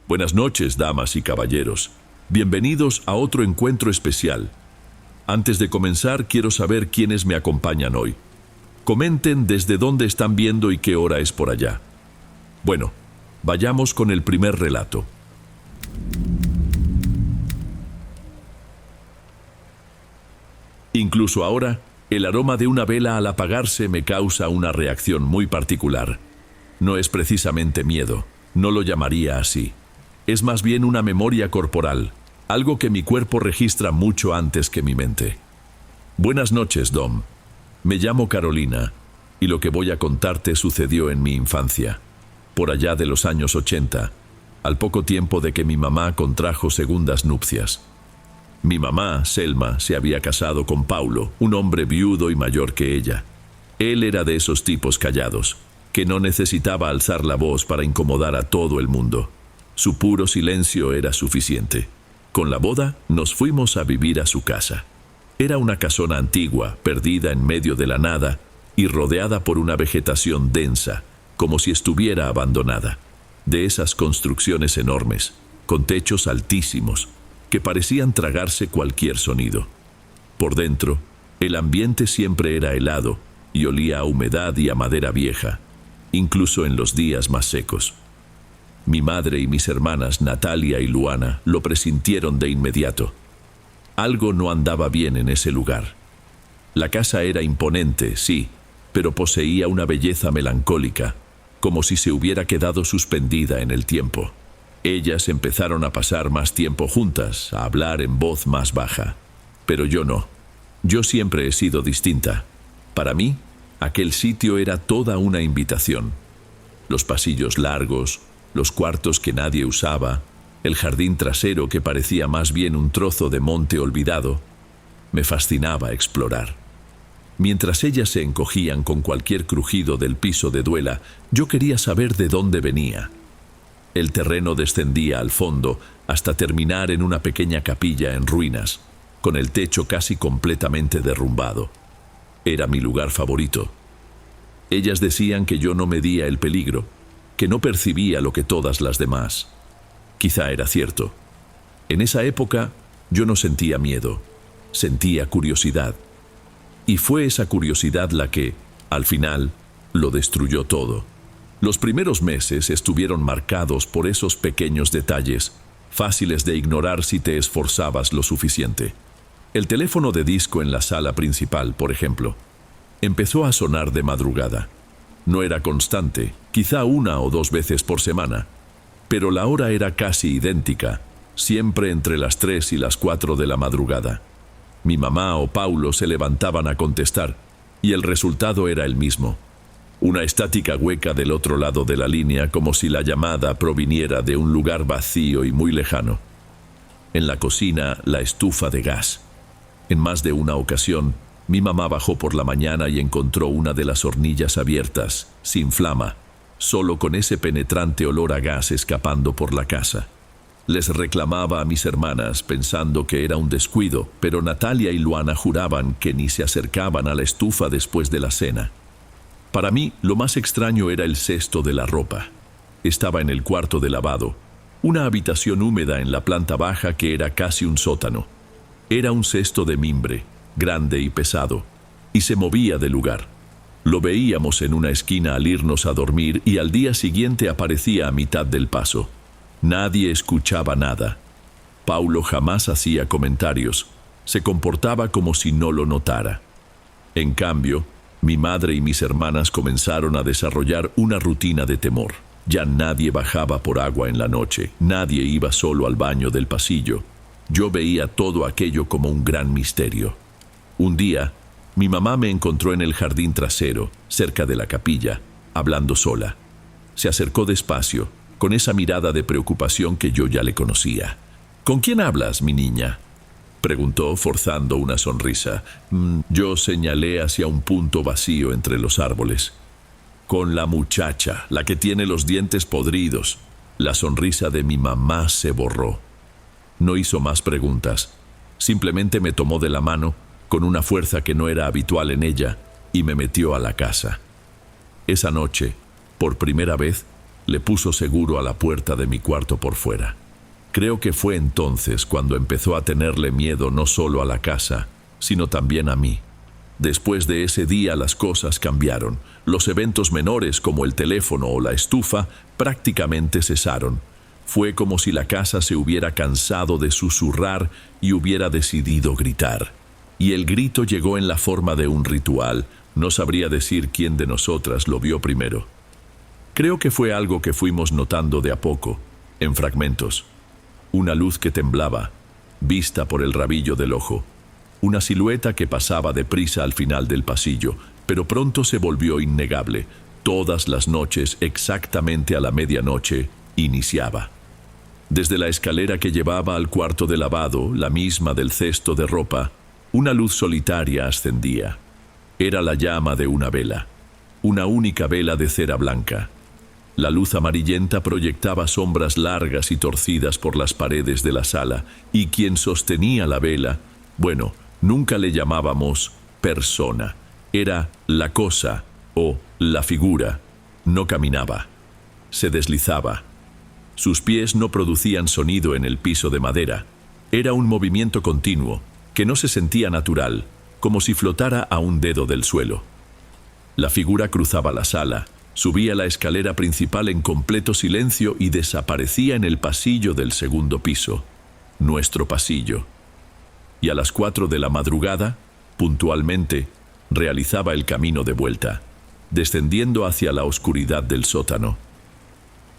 Buenas noches, damas y caballeros. Bienvenidos a otro encuentro especial. Antes de comenzar, quiero saber quiénes me acompañan hoy. Comenten desde dónde están viendo y qué hora es por allá. Bueno, vayamos con el primer relato. Incluso ahora, el aroma de una vela al apagarse me causa una reacción muy particular. No es precisamente miedo, no lo llamaría así. Es más bien una memoria corporal, algo que mi cuerpo registra mucho antes que mi mente. Buenas noches, Dom. Me llamo Carolina, y lo que voy a contarte sucedió en mi infancia, por allá de los años 80, al poco tiempo de que mi mamá contrajo segundas nupcias. Mi mamá, Selma, se había casado con Paulo, un hombre viudo y mayor que ella. Él era de esos tipos callados, que no necesitaba alzar la voz para incomodar a todo el mundo. Su puro silencio era suficiente. Con la boda, nos fuimos a vivir a su casa. Era una casona antigua, perdida en medio de la nada y rodeada por una vegetación densa, como si estuviera abandonada. De esas construcciones enormes, con techos altísimos, que parecían tragarse cualquier sonido. Por dentro, el ambiente siempre era helado y olía a humedad y a madera vieja, incluso en los días más secos. Mi madre y mis hermanas Natalia y Luana lo presintieron de inmediato. Algo no andaba bien en ese lugar. La casa era imponente, sí, pero poseía una belleza melancólica, como si se hubiera quedado suspendida en el tiempo. Ellas empezaron a pasar más tiempo juntas, a hablar en voz más baja. Pero yo no. Yo siempre he sido distinta. Para mí, aquel sitio era toda una invitación. Los pasillos largos, los cuartos que nadie usaba, el jardín trasero que parecía más bien un trozo de monte olvidado. Me fascinaba explorar. Mientras ellas se encogían con cualquier crujido del piso de duela, yo quería saber de dónde venía. El terreno descendía al fondo hasta terminar en una pequeña capilla en ruinas, con el techo casi completamente derrumbado. Era mi lugar favorito. Ellas decían que yo no medía el peligro, que no percibía lo que todas las demás. Quizá era cierto. En esa época yo no sentía miedo, sentía curiosidad. Y fue esa curiosidad la que, al final, lo destruyó todo. Los primeros meses estuvieron marcados por esos pequeños detalles, fáciles de ignorar si te esforzabas lo suficiente. El teléfono de disco en la sala principal, por ejemplo, empezó a sonar de madrugada. No era constante, quizá 1 o 2 veces por semana, pero la hora era casi idéntica, siempre entre las 3 y las 4 de la madrugada. Mi mamá o Paulo se levantaban a contestar, y el resultado era el mismo. Una estática hueca del otro lado de la línea, como si la llamada proviniera de un lugar vacío y muy lejano. En la cocina, la estufa de gas. En más de una ocasión, mi mamá bajó por la mañana y encontró una de las hornillas abiertas, sin flama, solo con ese penetrante olor a gas escapando por la casa. Les reclamaba a mis hermanas pensando que era un descuido, pero Natalia y Luana juraban que ni se acercaban a la estufa después de la cena. Para mí, lo más extraño era el cesto de la ropa. Estaba en el cuarto de lavado, una habitación húmeda en la planta baja que era casi un sótano. Era un cesto de mimbre, grande y pesado, y se movía de lugar. Lo veíamos en una esquina al irnos a dormir y al día siguiente aparecía a mitad del paso. Nadie escuchaba nada. Paulo jamás hacía comentarios. Se comportaba como si no lo notara. En cambio, mi madre y mis hermanas comenzaron a desarrollar una rutina de temor. Ya nadie bajaba por agua en la noche, nadie iba solo al baño del pasillo. Yo veía todo aquello como un gran misterio. Un día, mi mamá me encontró en el jardín trasero, cerca de la capilla, hablando sola. Se acercó despacio, con esa mirada de preocupación que yo ya le conocía. «¿Con quién hablas, mi niña?», preguntó, forzando una sonrisa. Yo señalé hacia un punto vacío entre los árboles. «Con la muchacha, la que tiene los dientes podridos». La sonrisa de mi mamá se borró. No hizo más preguntas. Simplemente me tomó de la mano, con una fuerza que no era habitual en ella, y me metió a la casa. Esa noche, por primera vez, le puso seguro a la puerta de mi cuarto por fuera. Creo que fue entonces cuando empezó a tenerle miedo no solo a la casa, sino también a mí. Después de ese día las cosas cambiaron. Los eventos menores como el teléfono o la estufa prácticamente cesaron. Fue como si la casa se hubiera cansado de susurrar y hubiera decidido gritar. Y el grito llegó en la forma de un ritual. No sabría decir quién de nosotras lo vio primero. Creo que fue algo que fuimos notando de a poco, en fragmentos. Una luz que temblaba, vista por el rabillo del ojo. Una silueta que pasaba deprisa al final del pasillo, pero pronto se volvió innegable. Todas las noches, exactamente a la medianoche, iniciaba. Desde la escalera que llevaba al cuarto de lavado, la misma del cesto de ropa, una luz solitaria ascendía. Era la llama de una vela, una única vela de cera blanca. La luz amarillenta proyectaba sombras largas y torcidas por las paredes de la sala, y quien sostenía la vela, bueno, nunca le llamábamos persona, era la cosa o la figura. No caminaba, se deslizaba. Sus pies no producían sonido en el piso de madera. Era un movimiento continuo, que no se sentía natural, como si flotara a un dedo del suelo. La figura cruzaba la sala, subía la escalera principal en completo silencio y desaparecía en el pasillo del segundo piso, nuestro pasillo. Y a las 4 de la madrugada, puntualmente, realizaba el camino de vuelta, descendiendo hacia la oscuridad del sótano.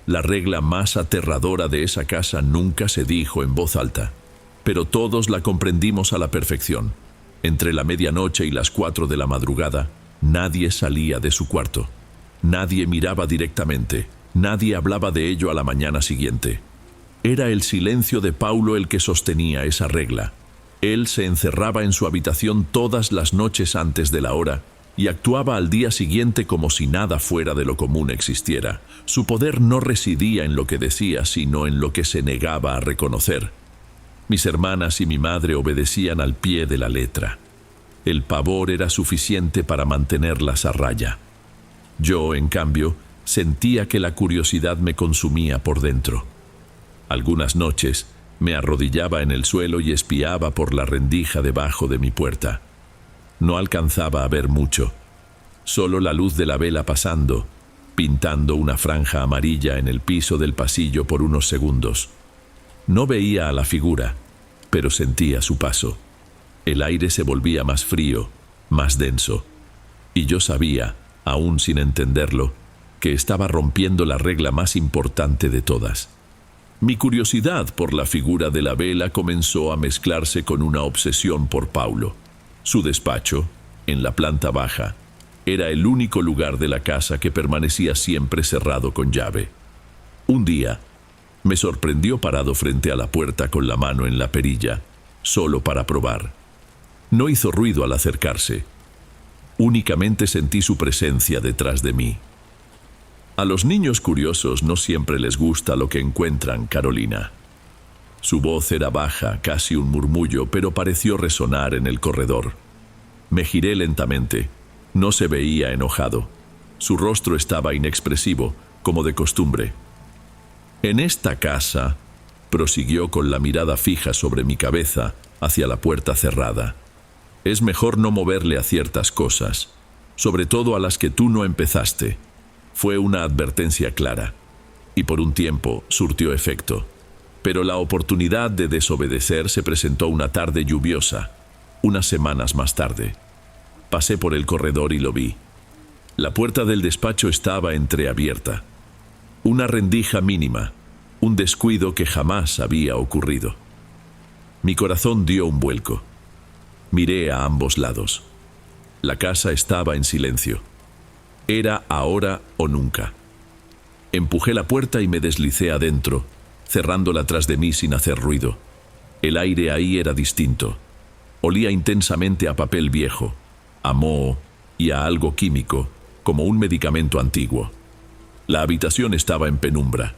La regla más aterradora de esa casa nunca se dijo en voz alta, pero todos la comprendimos a la perfección. Entre la medianoche y las 4 de la madrugada, nadie salía de su cuarto. Nadie miraba directamente, nadie hablaba de ello a la mañana siguiente. Era el silencio de Paulo el que sostenía esa regla. Él se encerraba en su habitación todas las noches antes de la hora y actuaba al día siguiente como si nada fuera de lo común existiera. Su poder no residía en lo que decía, sino en lo que se negaba a reconocer. Mis hermanas y mi madre obedecían al pie de la letra. El pavor era suficiente para mantenerlas a raya. Yo, en cambio, sentía que la curiosidad me consumía por dentro. Algunas noches me arrodillaba en el suelo y espiaba por la rendija debajo de mi puerta. No alcanzaba a ver mucho, solo la luz de la vela pasando, pintando una franja amarilla en el piso del pasillo por unos segundos. No veía a la figura, pero sentía su paso. El aire se volvía más frío, más denso, y yo sabía, aún sin entenderlo, que estaba rompiendo la regla más importante de todas. Mi curiosidad por la figura de la vela comenzó a mezclarse con una obsesión por Paulo. Su despacho, en la planta baja, era el único lugar de la casa que permanecía siempre cerrado con llave. Un día, me sorprendió parado frente a la puerta con la mano en la perilla, solo para probar. No hizo ruido al acercarse. Únicamente sentí su presencia detrás de mí. A los niños curiosos no siempre les gusta lo que encuentran, Carolina. Su voz era baja, casi un murmullo, pero pareció resonar en el corredor. Me giré lentamente. No se veía enojado. Su rostro estaba inexpresivo, como de costumbre. En esta casa, prosiguió con la mirada fija sobre mi cabeza, hacia la puerta cerrada. Es mejor no moverle a ciertas cosas, sobre todo a las que tú no empezaste. Fue una advertencia clara, y por un tiempo surtió efecto. Pero la oportunidad de desobedecer se presentó una tarde lluviosa, unas semanas más tarde. Pasé por el corredor y lo vi. La puerta del despacho estaba entreabierta. Una rendija mínima, un descuido que jamás había ocurrido. Mi corazón dio un vuelco. Miré a ambos lados. La casa estaba en silencio. Era ahora o nunca. Empujé la puerta y me deslicé adentro, cerrándola tras de mí sin hacer ruido. El aire ahí era distinto. Olía intensamente a papel viejo, a moho y a algo químico, como un medicamento antiguo. La habitación estaba en penumbra.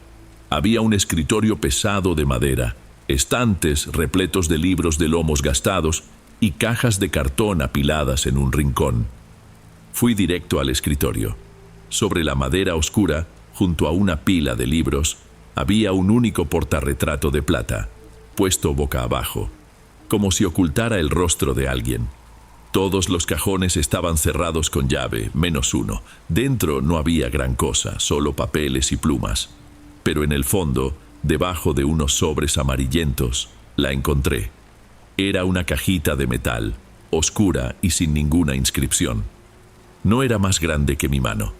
Había un escritorio pesado de madera, estantes repletos de libros de lomos gastados y cajas de cartón apiladas en un rincón. Fui directo al escritorio. Sobre la madera oscura, junto a una pila de libros, había un único portarretrato de plata, puesto boca abajo, como si ocultara el rostro de alguien. Todos los cajones estaban cerrados con llave, menos uno. Dentro no había gran cosa, solo papeles y plumas. Pero en el fondo, debajo de unos sobres amarillentos, la encontré. Era una cajita de metal, oscura y sin ninguna inscripción. No era más grande que mi mano.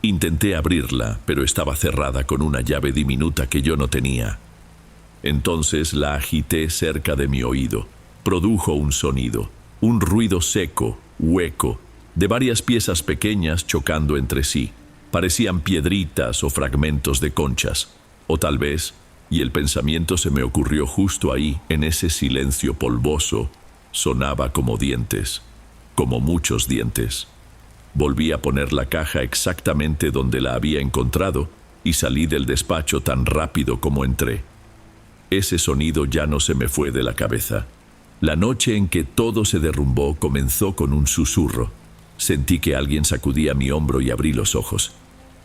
Intenté abrirla, pero estaba cerrada con una llave diminuta que yo no tenía. Entonces la agité cerca de mi oído. Produjo un sonido, un ruido seco, hueco, de varias piezas pequeñas chocando entre sí. Parecían piedritas o fragmentos de conchas, o tal vez, y el pensamiento se me ocurrió justo ahí, en ese silencio polvoso, sonaba como dientes, como muchos dientes. Volví a poner la caja exactamente donde la había encontrado y salí del despacho tan rápido como entré. Ese sonido ya no se me fue de la cabeza. La noche en que todo se derrumbó comenzó con un susurro. Sentí que alguien sacudía mi hombro y abrí los ojos.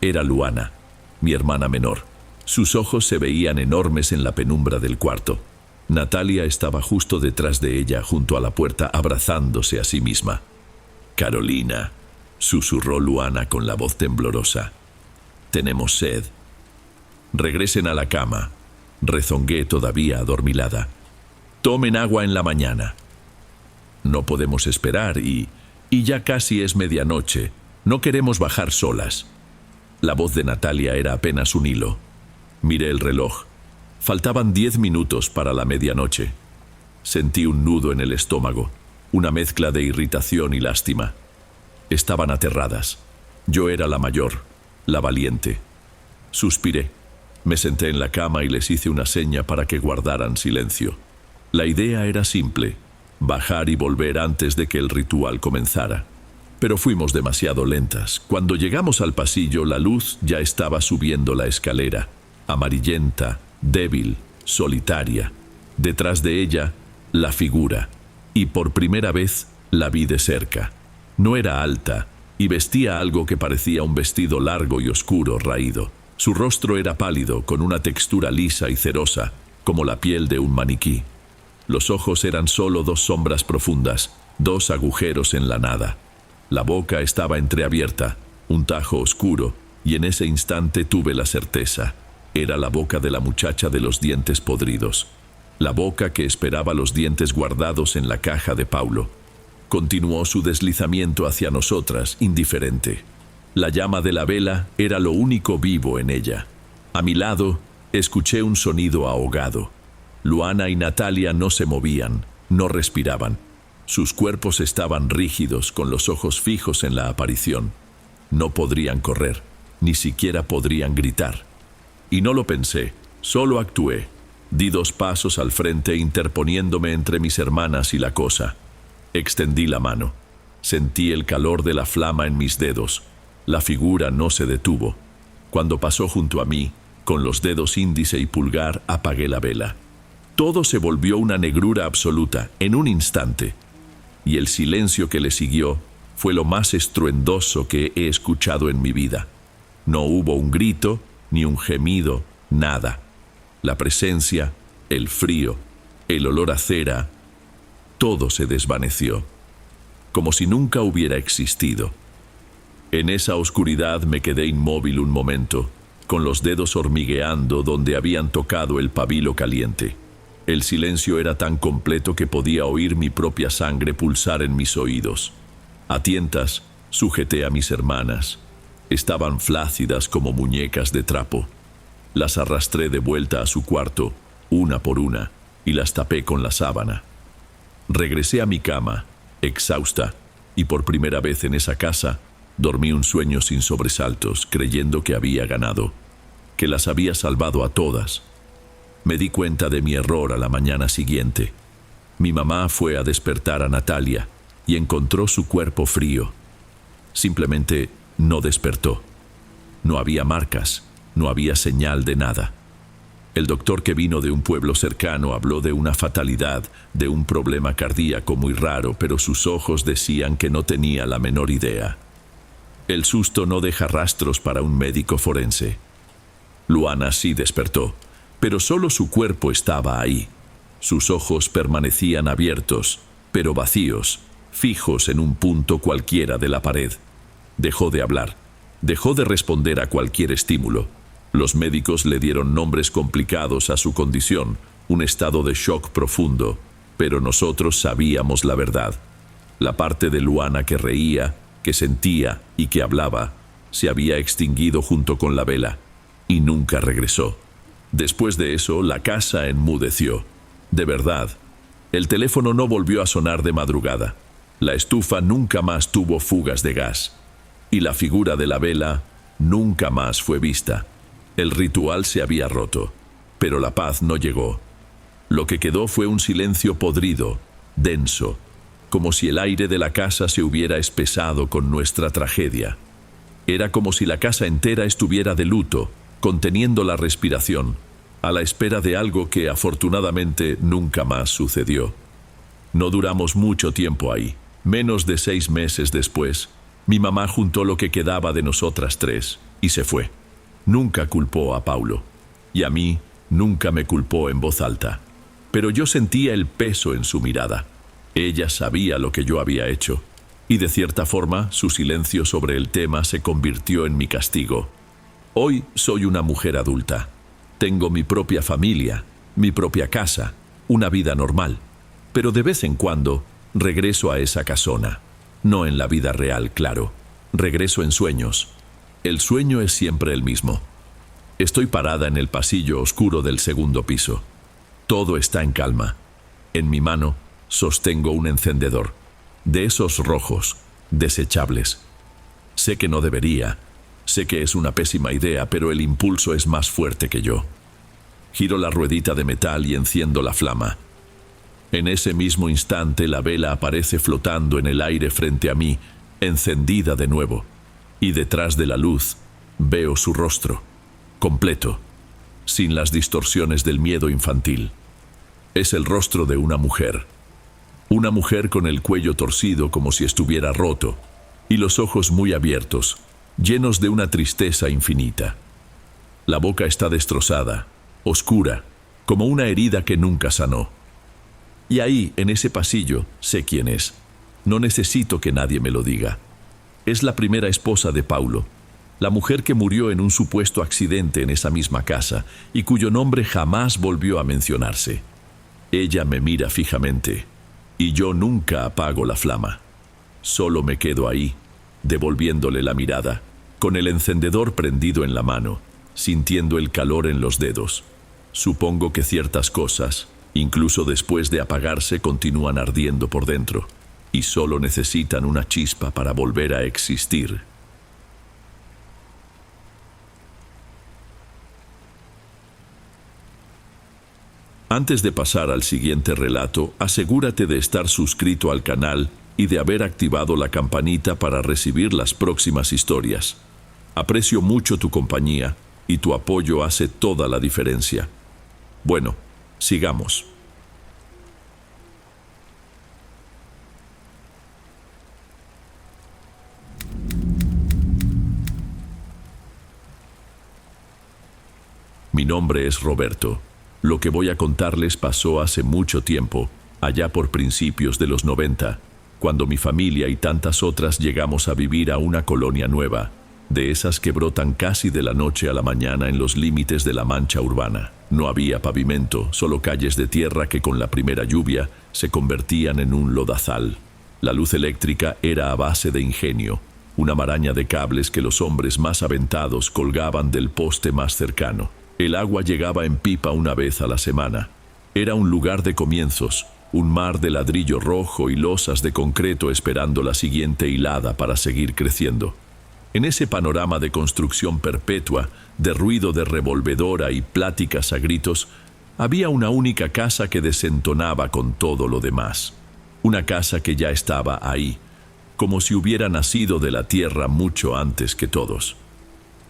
Era Luana, mi hermana menor. Sus ojos se veían enormes en la penumbra del cuarto. Natalia estaba justo detrás de ella, junto a la puerta, abrazándose a sí misma. «Carolina», susurró Luana con la voz temblorosa. «Tenemos sed». «Regresen a la cama», rezongué todavía adormilada. «Tomen agua en la mañana». «No podemos esperar y ya casi es medianoche. No queremos bajar solas». La voz de Natalia era apenas un hilo. Miré el reloj. Faltaban 10 minutos para la medianoche. Sentí un nudo en el estómago, una mezcla de irritación y lástima. Estaban aterradas. Yo era la mayor, la valiente. Suspiré. Me senté en la cama y les hice una seña para que guardaran silencio. La idea era simple: bajar y volver antes de que el ritual comenzara. Pero fuimos demasiado lentas. Cuando llegamos al pasillo, la luz ya estaba subiendo la escalera, amarillenta, débil, solitaria. Detrás de ella, la figura. Y por primera vez, la vi de cerca. No era alta, y vestía algo que parecía un vestido largo y oscuro, raído. Su rostro era pálido, con una textura lisa y cerosa, como la piel de un maniquí. Los ojos eran solo 2 sombras profundas, 2 agujeros en la nada. La boca estaba entreabierta, un tajo oscuro, y en ese instante tuve la certeza. Era la boca de la muchacha de los dientes podridos. La boca que esperaba los dientes guardados en la caja de Paulo. Continuó su deslizamiento hacia nosotras, indiferente. La llama de la vela era lo único vivo en ella. A mi lado, escuché un sonido ahogado. Luana y Natalia no se movían, no respiraban. Sus cuerpos estaban rígidos, con los ojos fijos en la aparición. No podrían correr, ni siquiera podrían gritar. Y no lo pensé, solo actué. Di 2 pasos al frente, interponiéndome entre mis hermanas y la cosa. Extendí la mano. Sentí el calor de la flama en mis dedos. La figura no se detuvo. Cuando pasó junto a mí, con los dedos índice y pulgar apagué la vela. Todo se volvió una negrura absoluta, en un instante. Y el silencio que le siguió fue lo más estruendoso que he escuchado en mi vida. No hubo un grito, ni un gemido, nada. La presencia, el frío, el olor a cera, todo se desvaneció, como si nunca hubiera existido. En esa oscuridad me quedé inmóvil un momento, con los dedos hormigueando donde habían tocado el pabilo caliente. El silencio era tan completo que podía oír mi propia sangre pulsar en mis oídos. A tientas, sujeté a mis hermanas. Estaban flácidas como muñecas de trapo. Las arrastré de vuelta a su cuarto, una por una, y las tapé con la sábana. Regresé a mi cama, exhausta, y por primera vez en esa casa, dormí un sueño sin sobresaltos, creyendo que había ganado, que las había salvado a todas. Me di cuenta de mi error a la mañana siguiente. Mi mamá fue a despertar a Natalia y encontró su cuerpo frío. Simplemente no despertó. No había marcas, no había señal de nada. El doctor que vino de un pueblo cercano habló de una fatalidad, de un problema cardíaco muy raro, pero sus ojos decían que no tenía la menor idea. El susto no deja rastros para un médico forense. Luana sí despertó, pero solo su cuerpo estaba ahí. Sus ojos permanecían abiertos, pero vacíos, fijos en un punto cualquiera de la pared. Dejó de hablar, dejó de responder a cualquier estímulo. Los médicos le dieron nombres complicados a su condición, un estado de shock profundo, pero nosotros sabíamos la verdad. La parte de Luana que reía, que sentía y que hablaba, se había extinguido junto con la vela, y nunca regresó. Después de eso, la casa enmudeció. De verdad, el teléfono no volvió a sonar de madrugada. La estufa nunca más tuvo fugas de gas. Y la figura de la vela nunca más fue vista. El ritual se había roto, pero la paz no llegó. Lo que quedó fue un silencio podrido, denso, como si el aire de la casa se hubiera espesado con nuestra tragedia. Era como si la casa entera estuviera de luto, conteniendo la respiración, a la espera de algo que afortunadamente nunca más sucedió. No duramos mucho tiempo ahí. Menos de 6 meses después, mi mamá juntó lo que quedaba de nosotras 3 y se fue. Nunca culpó a Paulo, y a mí nunca me culpó en voz alta. Pero yo sentía el peso en su mirada. Ella sabía lo que yo había hecho, y de cierta forma su silencio sobre el tema se convirtió en mi castigo. Hoy soy una mujer adulta. Tengo mi propia familia, mi propia casa, una vida normal. Pero de vez en cuando regreso a esa casona. No en la vida real, claro. Regreso en sueños. El sueño es siempre el mismo. Estoy parada en el pasillo oscuro del segundo piso. Todo está en calma. En mi mano sostengo un encendedor, de esos rojos, desechables. Sé que no debería. Sé que es una pésima idea, pero el impulso es más fuerte que yo. Giro la ruedita de metal y enciendo la flama. En ese mismo instante la vela aparece flotando en el aire frente a mí, encendida de nuevo. Y detrás de la luz veo su rostro, completo, sin las distorsiones del miedo infantil. Es el rostro de una mujer con el cuello torcido como si estuviera roto, y los ojos muy abiertos, llenos de una tristeza infinita. La boca está destrozada, oscura, como una herida que nunca sanó. Y ahí, en ese pasillo, sé quién es. No necesito que nadie me lo diga. Es la primera esposa de Paulo, la mujer que murió en un supuesto accidente en esa misma casa y cuyo nombre jamás volvió a mencionarse. Ella me mira fijamente, y yo nunca apago la flama. Solo me quedo ahí, devolviéndole la mirada, con el encendedor prendido en la mano, sintiendo el calor en los dedos. Supongo que ciertas cosas, incluso después de apagarse, continúan ardiendo por dentro, y solo necesitan una chispa para volver a existir. Antes de pasar al siguiente relato, asegúrate de estar suscrito al canal y de haber activado la campanita para recibir las próximas historias. Aprecio mucho tu compañía y tu apoyo hace toda la diferencia. Bueno, sigamos. Mi nombre es Roberto. Lo que voy a contarles pasó hace mucho tiempo, allá por principios de los 90, cuando mi familia y tantas otras llegamos a vivir a una colonia nueva, de esas que brotan casi de la noche a la mañana en los límites de la mancha urbana. No había pavimento, solo calles de tierra que con la primera lluvia se convertían en un lodazal. La luz eléctrica era a base de ingenio, una maraña de cables que los hombres más aventados colgaban del poste más cercano. El agua llegaba en pipa una vez a la semana. Era un lugar de comienzos, un mar de ladrillo rojo y losas de concreto esperando la siguiente hilada para seguir creciendo. En ese panorama de construcción perpetua, de ruido de revolvedora y pláticas a gritos, había una única casa que desentonaba con todo lo demás. Una casa que ya estaba ahí, como si hubiera nacido de la tierra mucho antes que todos.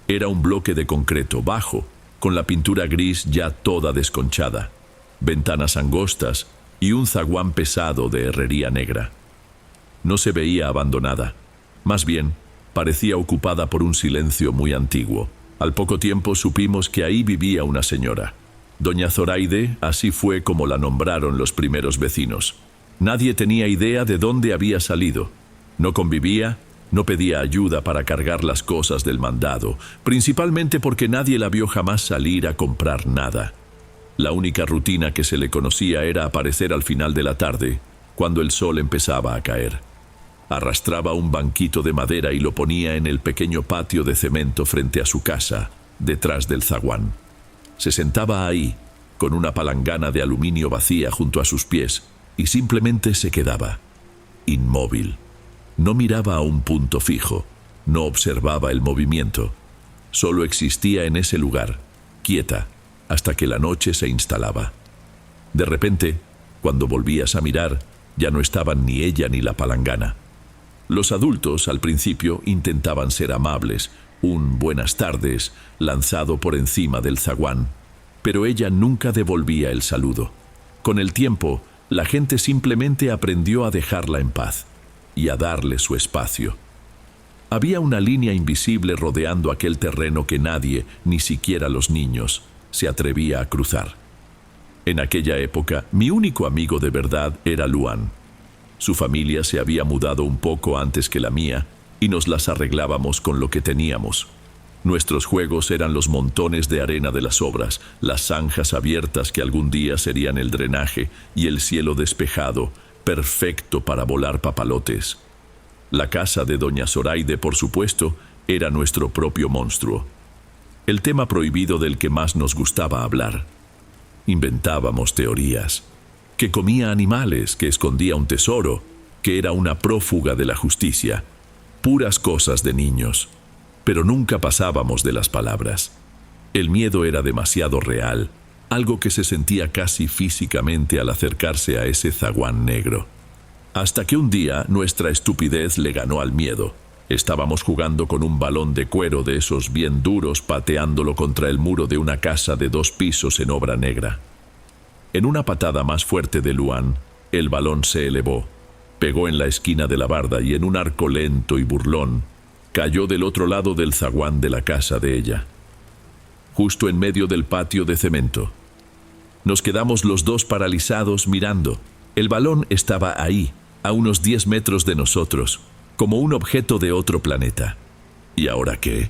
Era un bloque de concreto bajo, con la pintura gris ya toda desconchada, ventanas angostas y un zaguán pesado de herrería negra. No se veía abandonada. Más bien, Parecía ocupada por un silencio muy antiguo. Al poco tiempo supimos que ahí vivía una señora. Doña Zoraide, así fue como la nombraron los primeros vecinos. Nadie tenía idea de dónde había salido. No convivía, no pedía ayuda para cargar las cosas del mandado, principalmente porque nadie la vio jamás salir a comprar nada. La única rutina que se le conocía era aparecer al final de la tarde, cuando el sol empezaba a caer. Arrastraba un banquito de madera y lo ponía en el pequeño patio de cemento frente a su casa, detrás del zaguán. Se sentaba ahí, con una palangana de aluminio vacía junto a sus pies, y simplemente se quedaba, inmóvil. No miraba a un punto fijo, no observaba el movimiento. Solo existía en ese lugar, quieta, hasta que la noche se instalaba. De repente, cuando volvías a mirar, ya no estaban ni ella ni la palangana. Los adultos, al principio, intentaban ser amables, un buenas tardes lanzado por encima del zaguán, pero ella nunca devolvía el saludo. Con el tiempo, la gente simplemente aprendió a dejarla en paz y a darle su espacio. Había una línea invisible rodeando aquel terreno que nadie, ni siquiera los niños, se atrevía a cruzar. En aquella época, mi único amigo de verdad era Luan. Su familia se había mudado un poco antes que la mía y nos las arreglábamos con lo que teníamos. Nuestros juegos eran los montones de arena de las obras, las zanjas abiertas que algún día serían el drenaje y el cielo despejado, perfecto para volar papalotes. La casa de doña Zoraide, por supuesto, era nuestro propio monstruo. El tema prohibido del que más nos gustaba hablar. Inventábamos teorías. Que comía animales, que escondía un tesoro, que era una prófuga de la justicia. Puras cosas de niños. Pero nunca pasábamos de las palabras. El miedo era demasiado real, algo que se sentía casi físicamente al acercarse a ese zaguán negro. Hasta que un día nuestra estupidez le ganó al miedo. Estábamos jugando con un balón de cuero de esos bien duros, pateándolo contra el muro de una casa de 2 pisos en obra negra. En una patada más fuerte de Luan, el balón se elevó, pegó en la esquina de la barda y en un arco lento y burlón, cayó del otro lado del zaguán de la casa de ella, justo en medio del patio de cemento. Nos quedamos los dos paralizados mirando. El balón estaba ahí, a unos 10 metros de nosotros, como un objeto de otro planeta. ¿Y ahora qué?,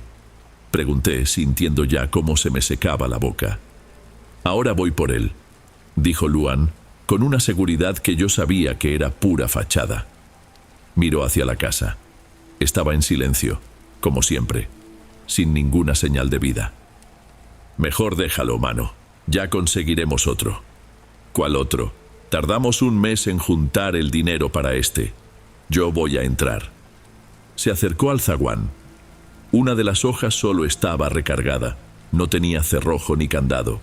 pregunté, sintiendo ya cómo se me secaba la boca. Ahora voy por él, dijo Luan, con una seguridad que yo sabía que era pura fachada. Miró hacia la casa. Estaba en silencio, como siempre, sin ninguna señal de vida. Mejor déjalo, mano. Ya conseguiremos otro. ¿Cuál otro? Tardamos un mes en juntar el dinero para este. Yo voy a entrar. Se acercó al zaguán. Una de las hojas solo estaba recargada. No tenía cerrojo ni candado.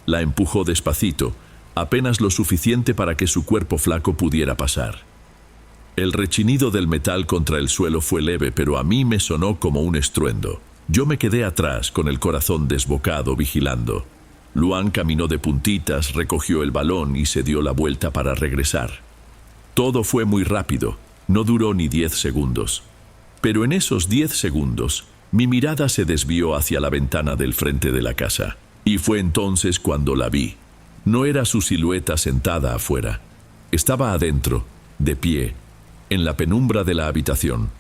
La empujó despacito, apenas lo suficiente para que su cuerpo flaco pudiera pasar. El rechinido del metal contra el suelo fue leve, pero a mí me sonó como un estruendo. Yo me quedé atrás, con el corazón desbocado, vigilando. Luan caminó de puntitas, recogió el balón y se dio la vuelta para regresar. Todo fue muy rápido, no duró ni 10 segundos. Pero en esos 10 segundos, mi mirada se desvió hacia la ventana del frente de la casa. Y fue entonces cuando la vi. No era su silueta sentada afuera. Estaba adentro, de pie, en la penumbra de la habitación.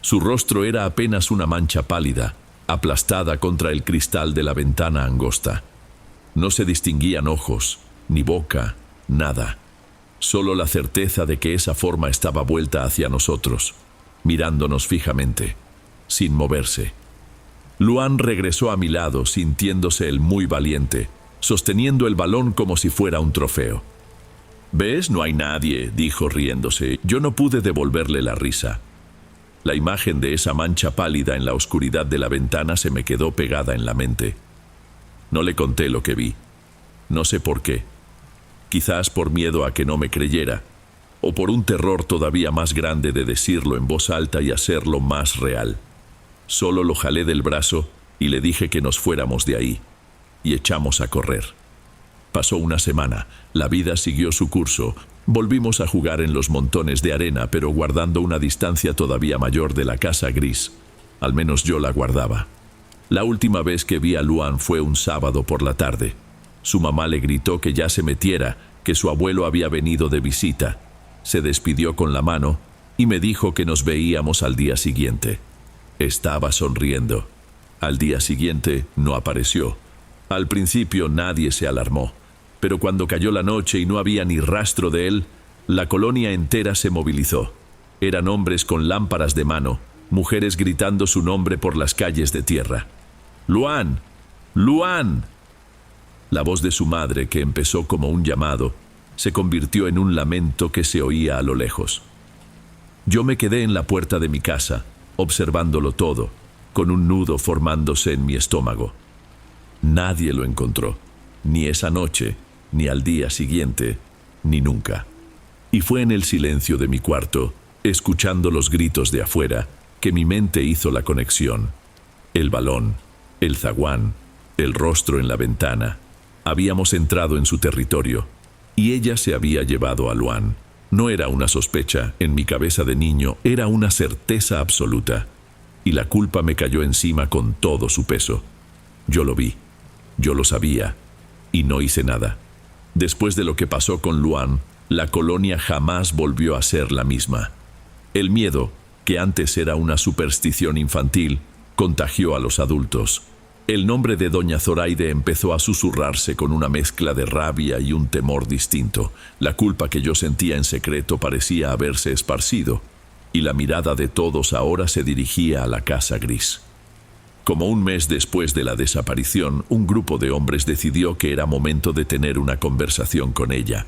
Su rostro era apenas una mancha pálida, aplastada contra el cristal de la ventana angosta. No se distinguían ojos, ni boca, nada. Solo la certeza de que esa forma estaba vuelta hacia nosotros, mirándonos fijamente, sin moverse. Luan regresó a mi lado, sintiéndose el muy valiente, sosteniendo el balón como si fuera un trofeo. «¿Ves? No hay nadie», dijo riéndose. Yo no pude devolverle la risa. La imagen de esa mancha pálida en la oscuridad de la ventana se me quedó pegada en la mente. No le conté lo que vi. No sé por qué. Quizás por miedo a que no me creyera, o por un terror todavía más grande de decirlo en voz alta y hacerlo más real. Solo lo jalé del brazo y le dije que nos fuéramos de ahí, y echamos a correr. Pasó una semana, la vida siguió su curso, Volvimos a jugar en los montones de arena, pero guardando una distancia todavía mayor de la casa gris. Al menos yo la guardaba. La última vez que vi a Luan fue un sábado por la tarde. Su mamá le gritó que ya se metiera, que su abuelo había venido de visita. Se despidió con la mano y me dijo que nos veíamos al día siguiente. Estaba sonriendo. Al día siguiente no apareció. Al principio nadie se alarmó, pero cuando cayó la noche y no había ni rastro de él, la colonia entera se movilizó. Eran hombres con lámparas de mano, mujeres gritando su nombre por las calles de tierra. ¡Luan! ¡Luan! La voz de su madre, que empezó como un llamado, se convirtió en un lamento que se oía a lo lejos. Yo me quedé en la puerta de mi casa, observándolo todo, con un nudo formándose en mi estómago. Nadie lo encontró, ni esa noche, ni al día siguiente, ni nunca. Y fue en el silencio de mi cuarto, escuchando los gritos de afuera, que mi mente hizo la conexión. El balón, el zaguán, el rostro en la ventana. Habíamos entrado en su territorio, y ella se había llevado a Luan. No era una sospecha, en mi cabeza de niño, era una certeza absoluta. Y la culpa me cayó encima con todo su peso. Yo lo vi, yo lo sabía, y no hice nada. Después de lo que pasó con Luan, la colonia jamás volvió a ser la misma. El miedo, que antes era una superstición infantil, contagió a los adultos. El nombre de doña Zoraide empezó a susurrarse con una mezcla de rabia y un temor distinto. La culpa que yo sentía en secreto parecía haberse esparcido, y la mirada de todos ahora se dirigía a la casa gris. Como un mes después de la desaparición, un grupo de hombres decidió que era momento de tener una conversación con ella.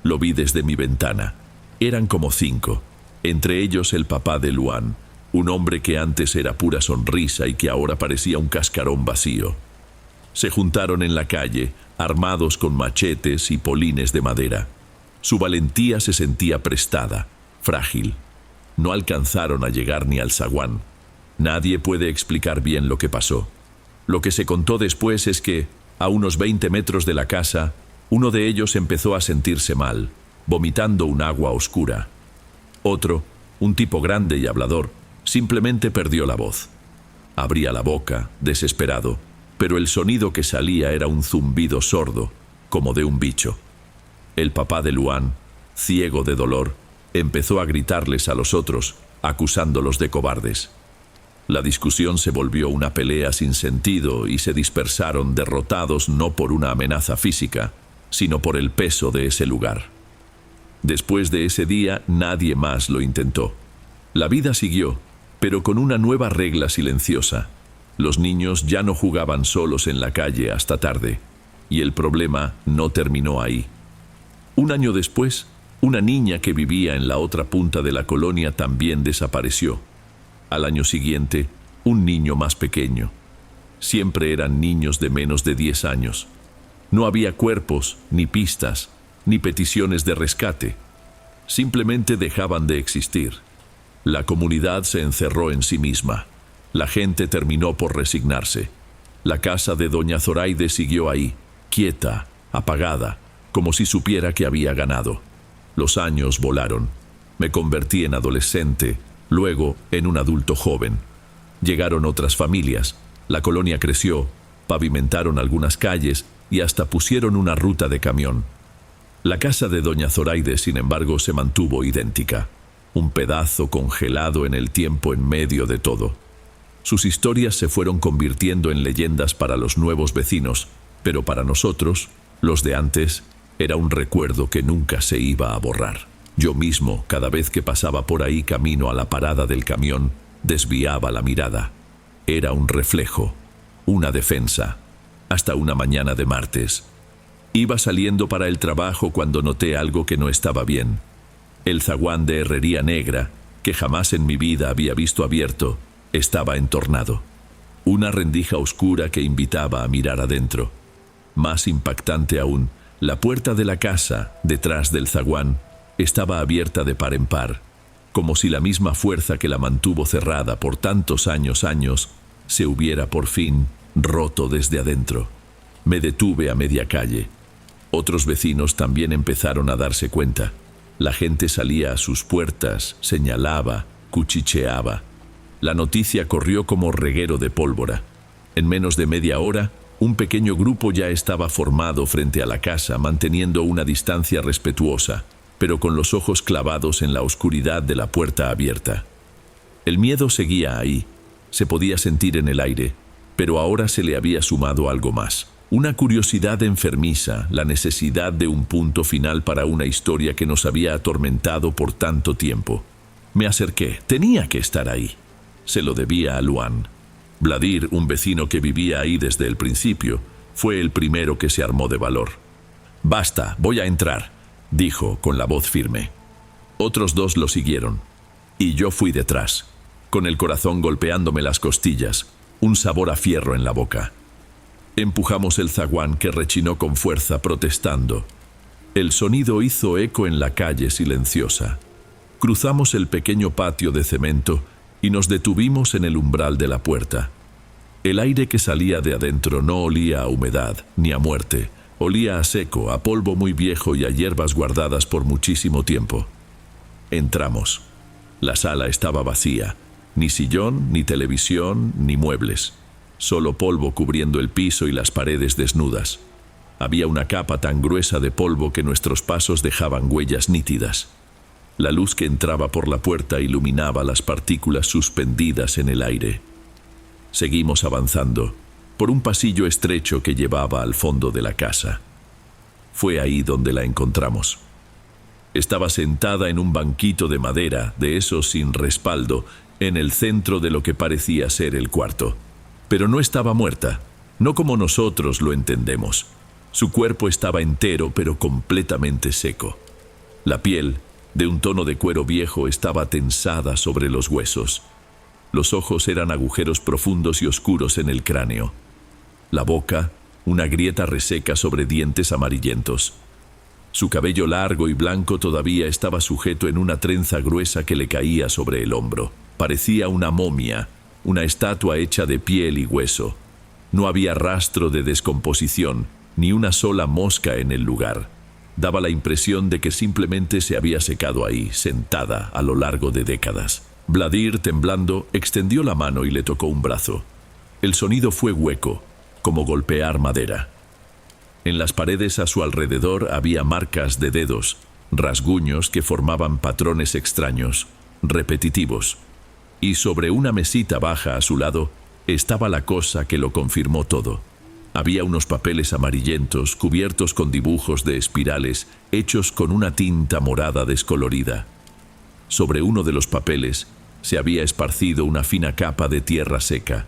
Lo vi desde mi ventana. Eran como 5, entre ellos el papá de Luan, un hombre que antes era pura sonrisa y que ahora parecía un cascarón vacío. Se juntaron en la calle, armados con machetes y polines de madera. Su valentía se sentía prestada, frágil. No alcanzaron a llegar ni al zaguán. Nadie puede explicar bien lo que pasó. Lo que se contó después es que, a unos 20 metros de la casa, uno de ellos empezó a sentirse mal, vomitando un agua oscura. Otro, un tipo grande y hablador, simplemente perdió la voz. Abría la boca, desesperado, pero el sonido que salía era un zumbido sordo, como de un bicho. El papá de Luan, ciego de dolor, empezó a gritarles a los otros, acusándolos de cobardes. La discusión se volvió una pelea sin sentido y se dispersaron derrotados no por una amenaza física, sino por el peso de ese lugar. Después de ese día nadie más lo intentó. La vida siguió, pero con una nueva regla silenciosa. Los niños ya no jugaban solos en la calle hasta tarde, y el problema no terminó ahí. Un año después, una niña que vivía en la otra punta de la colonia también desapareció. Al año siguiente, un niño más pequeño. Siempre eran niños de menos de 10 años. No había cuerpos, ni pistas, ni peticiones de rescate. Simplemente dejaban de existir. La comunidad se encerró en sí misma. La gente terminó por resignarse. La casa de doña Zoraide siguió ahí, quieta, apagada, como si supiera que había ganado. Los años volaron. Me convertí en adolescente, luego en un adulto joven. Llegaron otras familias, la colonia creció, pavimentaron algunas calles y hasta pusieron una ruta de camión. La casa de doña Zoraide, sin embargo, se mantuvo idéntica, un pedazo congelado en el tiempo en medio de todo. Sus historias se fueron convirtiendo en leyendas para los nuevos vecinos, pero para nosotros, los de antes, era un recuerdo que nunca se iba a borrar. Yo mismo, cada vez que pasaba por ahí camino a la parada del camión, desviaba la mirada. Era un reflejo, una defensa. Hasta una mañana de martes. Iba saliendo para el trabajo cuando noté algo que no estaba bien. El zaguán de herrería negra, que jamás en mi vida había visto abierto, estaba entornado. Una rendija oscura que invitaba a mirar adentro. Más impactante aún, la puerta de la casa, detrás del zaguán, estaba abierta de par en par, como si la misma fuerza que la mantuvo cerrada por tantos años se hubiera por fin roto desde adentro. Me detuve a media calle. Otros vecinos también empezaron a darse cuenta. La gente salía a sus puertas, señalaba, cuchicheaba. La noticia corrió como reguero de pólvora. En menos de media hora, un pequeño grupo ya estaba formado frente a la casa, manteniendo una distancia respetuosa, pero con los ojos clavados en la oscuridad de la puerta abierta. El miedo seguía ahí, se podía sentir en el aire, pero ahora se le había sumado algo más. Una curiosidad enfermiza, la necesidad de un punto final para una historia que nos había atormentado por tanto tiempo. Me acerqué, tenía que estar ahí. Se lo debía a Luan. Bladir, un vecino que vivía ahí desde el principio, fue el primero que se armó de valor. «Basta, voy a entrar», dijo con la voz firme. Otros dos lo siguieron, y yo fui detrás, con el corazón golpeándome las costillas, un sabor a fierro en la boca. Empujamos el zaguán que rechinó con fuerza protestando. El sonido hizo eco en la calle silenciosa. Cruzamos el pequeño patio de cemento y nos detuvimos en el umbral de la puerta. El aire que salía de adentro no olía a humedad ni a muerte, olía a seco, a polvo muy viejo y a hierbas guardadas por muchísimo tiempo. Entramos. La sala estaba vacía, ni sillón, ni televisión, ni muebles. Solo polvo cubriendo el piso y las paredes desnudas. Había una capa tan gruesa de polvo que nuestros pasos dejaban huellas nítidas. La luz que entraba por la puerta iluminaba las partículas suspendidas en el aire. Seguimos avanzando, por un pasillo estrecho que llevaba al fondo de la casa. Fue ahí donde la encontramos. Estaba sentada en un banquito de madera, de esos sin respaldo, en el centro de lo que parecía ser el cuarto. Pero no estaba muerta, no como nosotros lo entendemos. Su cuerpo estaba entero, pero completamente seco. La piel, de un tono de cuero viejo, estaba tensada sobre los huesos. Los ojos eran agujeros profundos y oscuros en el cráneo. La boca, una grieta reseca sobre dientes amarillentos. Su cabello largo y blanco todavía estaba sujeto en una trenza gruesa que le caía sobre el hombro. Parecía una momia, una estatua hecha de piel y hueso. No había rastro de descomposición, ni una sola mosca en el lugar. Daba la impresión de que simplemente se había secado ahí, sentada a lo largo de décadas. Bladir, temblando, extendió la mano y le tocó un brazo. El sonido fue hueco, como golpear madera. En las paredes a su alrededor había marcas de dedos, rasguños que formaban patrones extraños, repetitivos. Y sobre una mesita baja a su lado estaba la cosa que lo confirmó todo. Había unos papeles amarillentos cubiertos con dibujos de espirales hechos con una tinta morada descolorida. Sobre uno de los papeles se había esparcido una fina capa de tierra seca,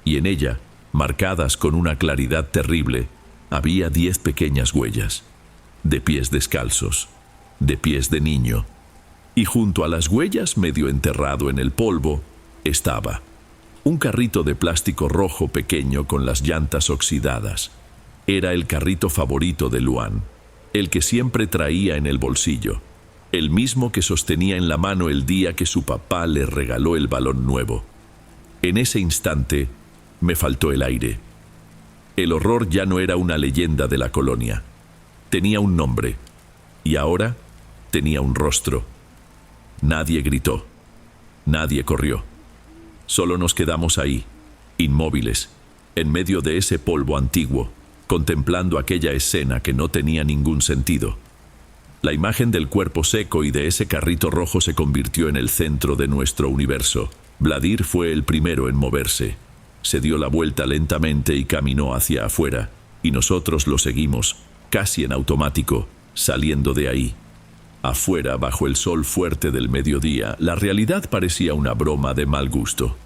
y en ella, marcadas con una claridad terrible, había 10 pequeñas huellas, de pies descalzos, de pies de niño. Y junto a las huellas, medio enterrado en el polvo, estaba un carrito de plástico rojo pequeño con las llantas oxidadas. Era el carrito favorito de Luan, el que siempre traía en el bolsillo, el mismo que sostenía en la mano el día que su papá le regaló el balón nuevo. En ese instante me faltó el aire. El horror ya no era una leyenda de la colonia. Tenía un nombre, y ahora tenía un rostro. Nadie gritó, nadie corrió. Solo nos quedamos ahí, inmóviles, en medio de ese polvo antiguo, contemplando aquella escena que no tenía ningún sentido. La imagen del cuerpo seco y de ese carrito rojo se convirtió en el centro de nuestro universo. Bladir fue el primero en moverse. Se dio la vuelta lentamente y caminó hacia afuera, y nosotros lo seguimos, casi en automático, saliendo de ahí. Afuera, bajo el sol fuerte del mediodía, la realidad parecía una broma de mal gusto.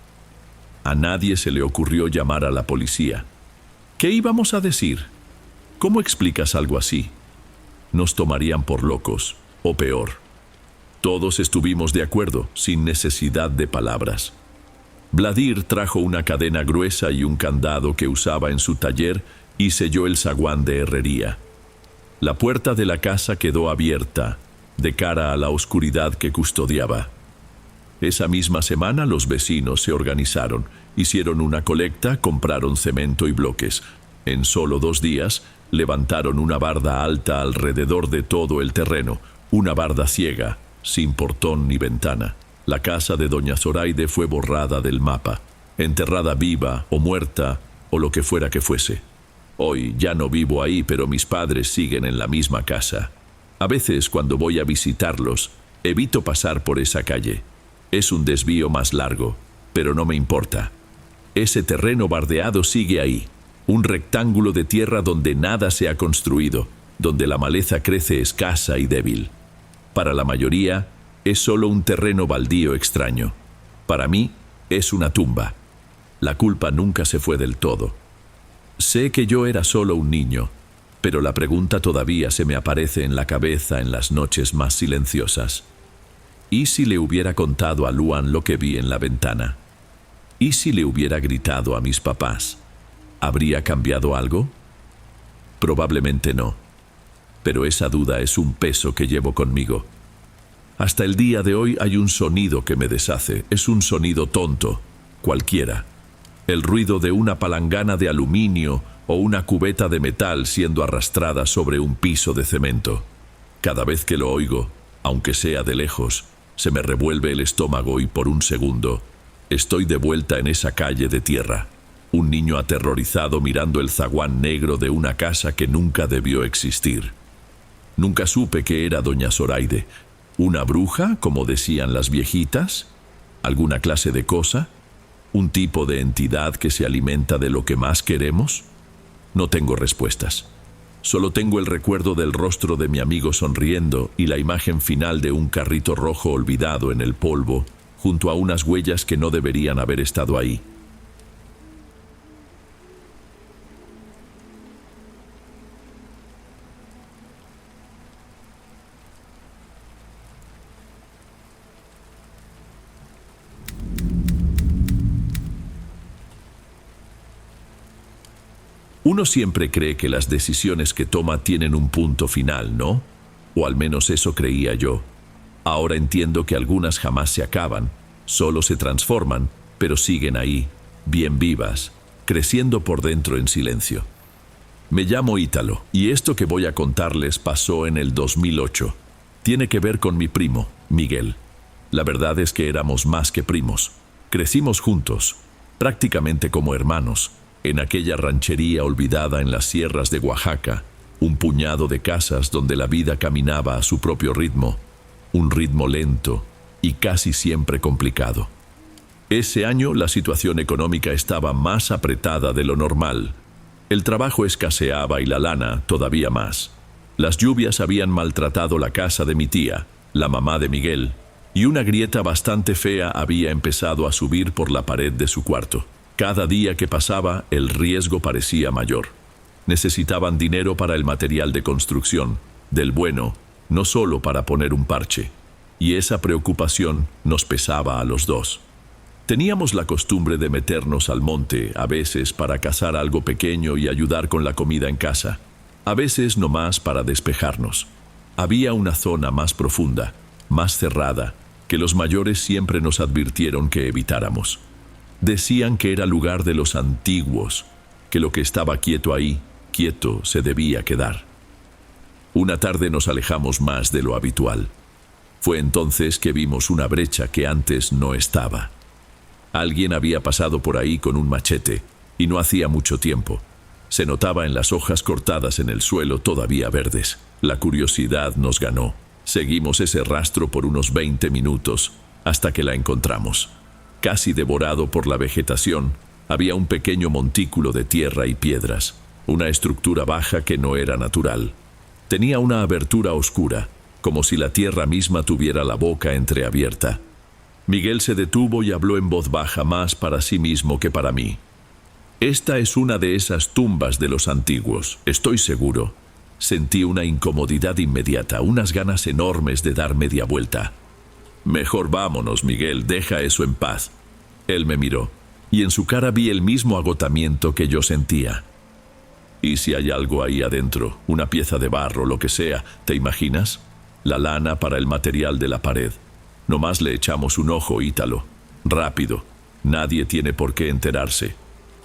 A nadie se le ocurrió llamar a la policía. ¿Qué íbamos a decir? ¿Cómo explicas algo así? Nos tomarían por locos, o peor. Todos estuvimos de acuerdo, sin necesidad de palabras. Bladir trajo una cadena gruesa y un candado que usaba en su taller y selló el zaguán de herrería. La puerta de la casa quedó abierta, de cara a la oscuridad que custodiaba. Esa misma semana los vecinos se organizaron, hicieron una colecta, compraron cemento y bloques. En solo 2 días levantaron una barda alta alrededor de todo el terreno, Una barda ciega, sin portón ni ventana. La casa de doña Zoraide fue borrada del mapa, enterrada viva o muerta o lo que fuera que fuese. Hoy ya no vivo ahí, pero mis padres siguen en la misma casa. A veces, cuando voy a visitarlos, evito pasar por esa calle. Es un desvío más largo, pero no me importa. Ese terreno bardeado sigue ahí, un rectángulo de tierra donde nada se ha construido, donde la maleza crece escasa y débil. Para la mayoría, es solo un terreno baldío extraño. Para mí, es una tumba. La culpa nunca se fue del todo. Sé que yo era solo un niño, pero la pregunta todavía se me aparece en la cabeza en las noches más silenciosas. ¿Y si le hubiera contado a Luan lo que vi en la ventana? ¿Y si le hubiera gritado a mis papás? ¿Habría cambiado algo? Probablemente no, pero esa duda es un peso que llevo conmigo. Hasta el día de hoy hay un sonido que me deshace. Es un sonido tonto, cualquiera. El ruido de una palangana de aluminio o una cubeta de metal siendo arrastrada sobre un piso de cemento. Cada vez que lo oigo, aunque sea de lejos, se me revuelve el estómago y por un segundo estoy de vuelta en esa calle de tierra. Un niño aterrorizado mirando el zaguán negro de una casa que nunca debió existir. Nunca supe que era doña Zoraide. ¿Una bruja, como decían las viejitas? ¿Alguna clase de cosa? ¿Un tipo de entidad que se alimenta de lo que más queremos? No tengo respuestas. Solo tengo el recuerdo del rostro de mi amigo sonriendo y la imagen final de un carrito rojo olvidado en el polvo, junto a unas huellas que no deberían haber estado ahí. Uno siempre cree que las decisiones que toma tienen un punto final, ¿no? O al menos eso creía yo. Ahora entiendo que algunas jamás se acaban, solo se transforman, pero siguen ahí, bien vivas, creciendo por dentro en silencio. Me llamo Ítalo, y esto que voy a contarles pasó en el 2008. Tiene que ver con mi primo, Miguel. La verdad es que éramos más que primos. Crecimos juntos, prácticamente como hermanos, en aquella ranchería olvidada en las sierras de Oaxaca, un puñado de casas donde la vida caminaba a su propio ritmo, un ritmo lento y casi siempre complicado. Ese año la situación económica estaba más apretada de lo normal. El trabajo escaseaba y la lana todavía más. Las lluvias habían maltratado la casa de mi tía, la mamá de Miguel, y una grieta bastante fea había empezado a subir por la pared de su cuarto. Cada día que pasaba, el riesgo parecía mayor. Necesitaban dinero para el material de construcción, del bueno, no solo para poner un parche. Y esa preocupación nos pesaba a los dos. Teníamos la costumbre de meternos al monte, a veces para cazar algo pequeño y ayudar con la comida en casa, a veces nomás para despejarnos. Había una zona más profunda, más cerrada, que los mayores siempre nos advirtieron que evitáramos. Decían que era lugar de los antiguos, que lo que estaba quieto ahí, quieto se debía quedar. Una tarde nos alejamos más de lo habitual. Fue entonces que vimos una brecha que antes no estaba. Alguien había pasado por ahí con un machete, y no hacía mucho tiempo. Se notaba en las hojas cortadas en el suelo todavía verdes. La curiosidad nos ganó. Seguimos ese rastro por unos 20 minutos, hasta que la encontramos. Casi devorado por la vegetación, había un pequeño montículo de tierra y piedras, una estructura baja que no era natural. Tenía una abertura oscura, como si la tierra misma tuviera la boca entreabierta. Miguel se detuvo y habló en voz baja, más para sí mismo que para mí. Esta es una de esas tumbas de los antiguos, estoy seguro. Sentí una incomodidad inmediata, unas ganas enormes de dar media vuelta. Mejor vámonos, Miguel, deja eso en paz. Él me miró, y en su cara vi el mismo agotamiento que yo sentía. ¿Y si hay algo ahí adentro? Una pieza de barro, lo que sea, ¿te imaginas? La lana para el material de la pared. Nomás le echamos un ojo, Ítalo. Rápido. Nadie tiene por qué enterarse.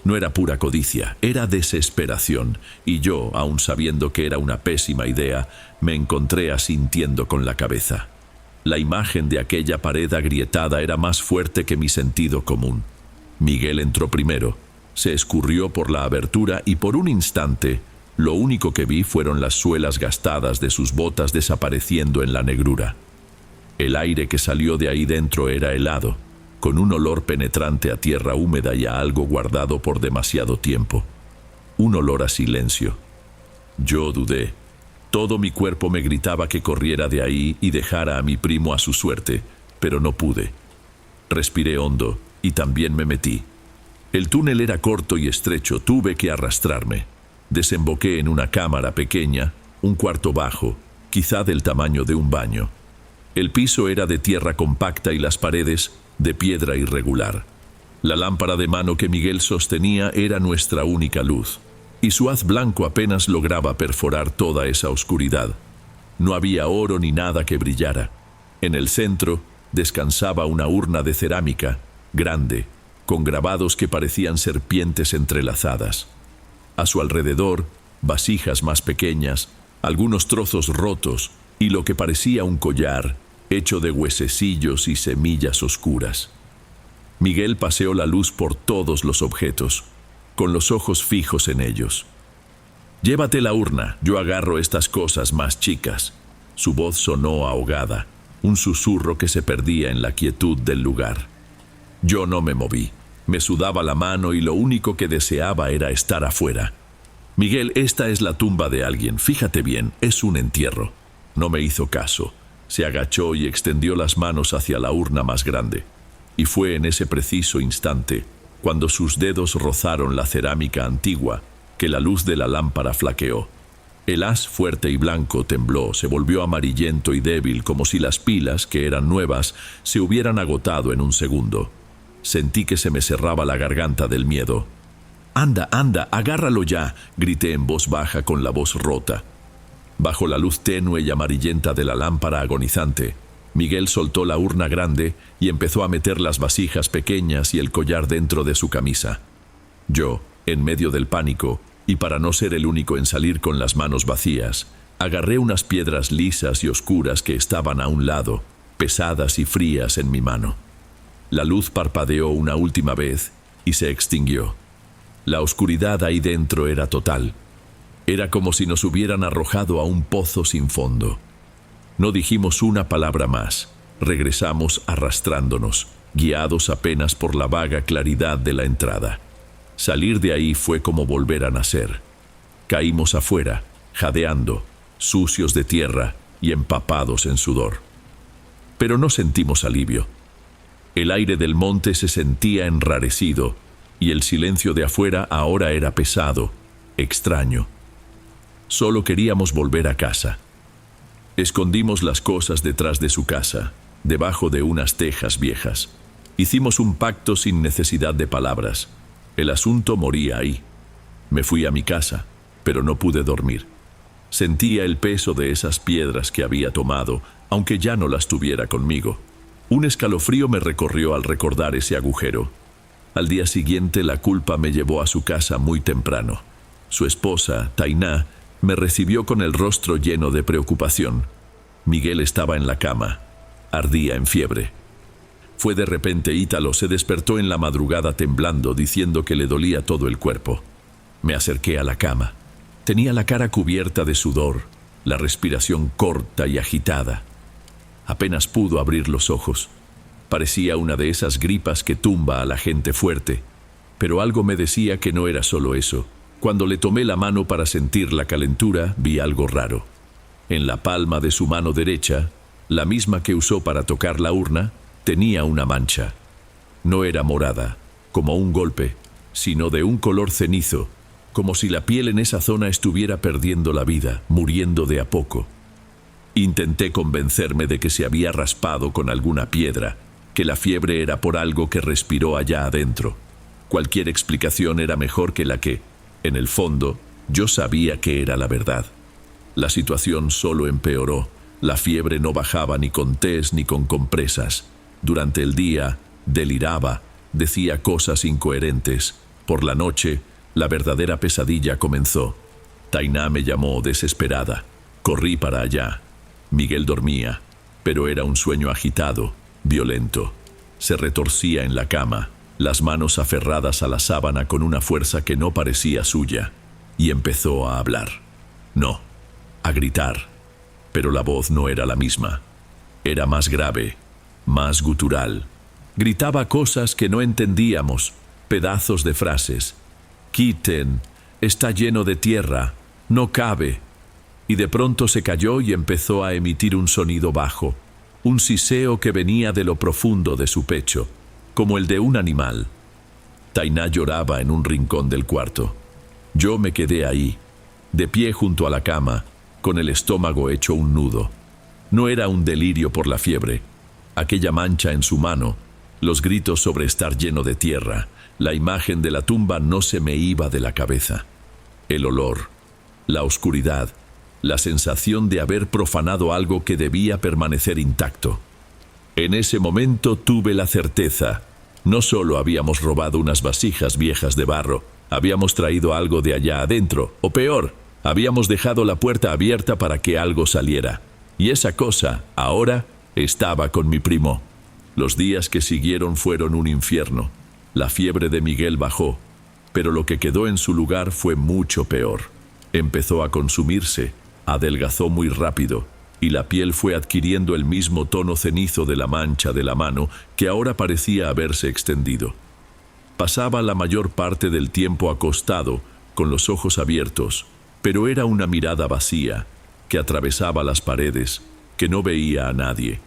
No era pura codicia, era desesperación, y yo, aun sabiendo que era una pésima idea, me encontré asintiendo con la cabeza. La imagen de aquella pared agrietada era más fuerte que mi sentido común. Miguel entró primero, se escurrió por la abertura y por un instante, lo único que vi fueron las suelas gastadas de sus botas desapareciendo en la negrura. El aire que salió de ahí dentro era helado, con un olor penetrante a tierra húmeda y a algo guardado por demasiado tiempo. Un olor a silencio. Yo dudé. Todo mi cuerpo me gritaba que corriera de ahí y dejara a mi primo a su suerte, pero no pude. Respiré hondo y también me metí. El túnel era corto y estrecho, tuve que arrastrarme. Desemboqué en una cámara pequeña, un cuarto bajo, quizá del tamaño de un baño. El piso era de tierra compacta y las paredes de piedra irregular. La lámpara de mano que Miguel sostenía era nuestra única luz, y su haz blanco apenas lograba perforar toda esa oscuridad. No había oro ni nada que brillara. En el centro descansaba una urna de cerámica, grande, con grabados que parecían serpientes entrelazadas. A su alrededor, vasijas más pequeñas, algunos trozos rotos y lo que parecía un collar, hecho de huesecillos y semillas oscuras. Miguel paseó la luz por todos los objetos, con los ojos fijos en ellos. «Llévate la urna, yo agarro estas cosas más chicas». Su voz sonó ahogada, un susurro que se perdía en la quietud del lugar. Yo no me moví, me sudaba la mano y lo único que deseaba era estar afuera. «Miguel, esta es la tumba de alguien, fíjate bien, es un entierro». No me hizo caso. Se agachó y extendió las manos hacia la urna más grande. Y fue en ese preciso instante, cuando sus dedos rozaron la cerámica antigua, que la luz de la lámpara flaqueó. El haz fuerte y blanco tembló, se volvió amarillento y débil, como si las pilas, que eran nuevas, se hubieran agotado en un segundo. Sentí que se me cerraba la garganta del miedo. «Anda, anda, agárralo ya», grité en voz baja con la voz rota. Bajo la luz tenue y amarillenta de la lámpara agonizante, Miguel soltó la urna grande y empezó a meter las vasijas pequeñas y el collar dentro de su camisa. Yo, en medio del pánico, y para no ser el único en salir con las manos vacías, agarré unas piedras lisas y oscuras que estaban a un lado, pesadas y frías en mi mano. La luz parpadeó una última vez y se extinguió. La oscuridad ahí dentro era total. Era como si nos hubieran arrojado a un pozo sin fondo. No dijimos una palabra más. Regresamos arrastrándonos, guiados apenas por la vaga claridad de la entrada. Salir de ahí fue como volver a nacer. Caímos afuera, jadeando, sucios de tierra y empapados en sudor. Pero no sentimos alivio. El aire del monte se sentía enrarecido y el silencio de afuera ahora era pesado, extraño. Solo queríamos volver a casa. Escondimos las cosas detrás de su casa, debajo de unas tejas viejas. Hicimos un pacto sin necesidad de palabras. El asunto moría ahí. Me fui a mi casa, pero no pude dormir. Sentía el peso de esas piedras que había tomado, aunque ya no las tuviera conmigo. Un escalofrío me recorrió al recordar ese agujero. Al día siguiente la culpa me llevó a su casa muy temprano. Su esposa, Tainá, me recibió con el rostro lleno de preocupación. Miguel estaba en la cama. Ardía en fiebre. Fue de repente Ítalo, se despertó en la madrugada temblando, diciendo que le dolía todo el cuerpo. Me acerqué a la cama. Tenía la cara cubierta de sudor, la respiración corta y agitada. Apenas pudo abrir los ojos. Parecía una de esas gripas que tumba a la gente fuerte, pero algo me decía que no era solo eso. Cuando le tomé la mano para sentir la calentura, vi algo raro. En la palma de su mano derecha, la misma que usó para tocar la urna, tenía una mancha. No era morada, como un golpe, sino de un color cenizo, como si la piel en esa zona estuviera perdiendo la vida, muriendo de a poco. Intenté convencerme de que se había raspado con alguna piedra, que la fiebre era por algo que respiró allá adentro. Cualquier explicación era mejor que la que, en el fondo, yo sabía que era la verdad. La situación solo empeoró. La fiebre no bajaba ni con tés ni con compresas. Durante el día, deliraba, decía cosas incoherentes. Por la noche, la verdadera pesadilla comenzó. Tainá me llamó desesperada. Corrí para allá. Miguel dormía, pero era un sueño agitado, violento. Se retorcía en la cama, las manos aferradas a la sábana con una fuerza que no parecía suya, y empezó a hablar. No, a gritar. Pero la voz no era la misma. Era más grave, más gutural. Gritaba cosas que no entendíamos, pedazos de frases. «Quiten, está lleno de tierra, no cabe». Y de pronto se calló y empezó a emitir un sonido bajo, un siseo que venía de lo profundo de su pecho, como el de un animal. Tainá lloraba en un rincón del cuarto. Yo me quedé ahí, de pie junto a la cama, con el estómago hecho un nudo. No era un delirio por la fiebre. Aquella mancha en su mano, los gritos sobre estar lleno de tierra, la imagen de la tumba no se me iba de la cabeza. El olor, la oscuridad, la sensación de haber profanado algo que debía permanecer intacto. En ese momento tuve la certeza. No solo habíamos robado unas vasijas viejas de barro, habíamos traído algo de allá adentro, o peor, habíamos dejado la puerta abierta para que algo saliera. Y esa cosa, ahora, estaba con mi primo. Los días que siguieron fueron un infierno. La fiebre de Miguel bajó, pero lo que quedó en su lugar fue mucho peor. Empezó a consumirse, adelgazó muy rápido, y la piel fue adquiriendo el mismo tono cenizo de la mancha de la mano que ahora parecía haberse extendido. Pasaba la mayor parte del tiempo acostado, con los ojos abiertos, pero era una mirada vacía, que atravesaba las paredes, que no veía a nadie.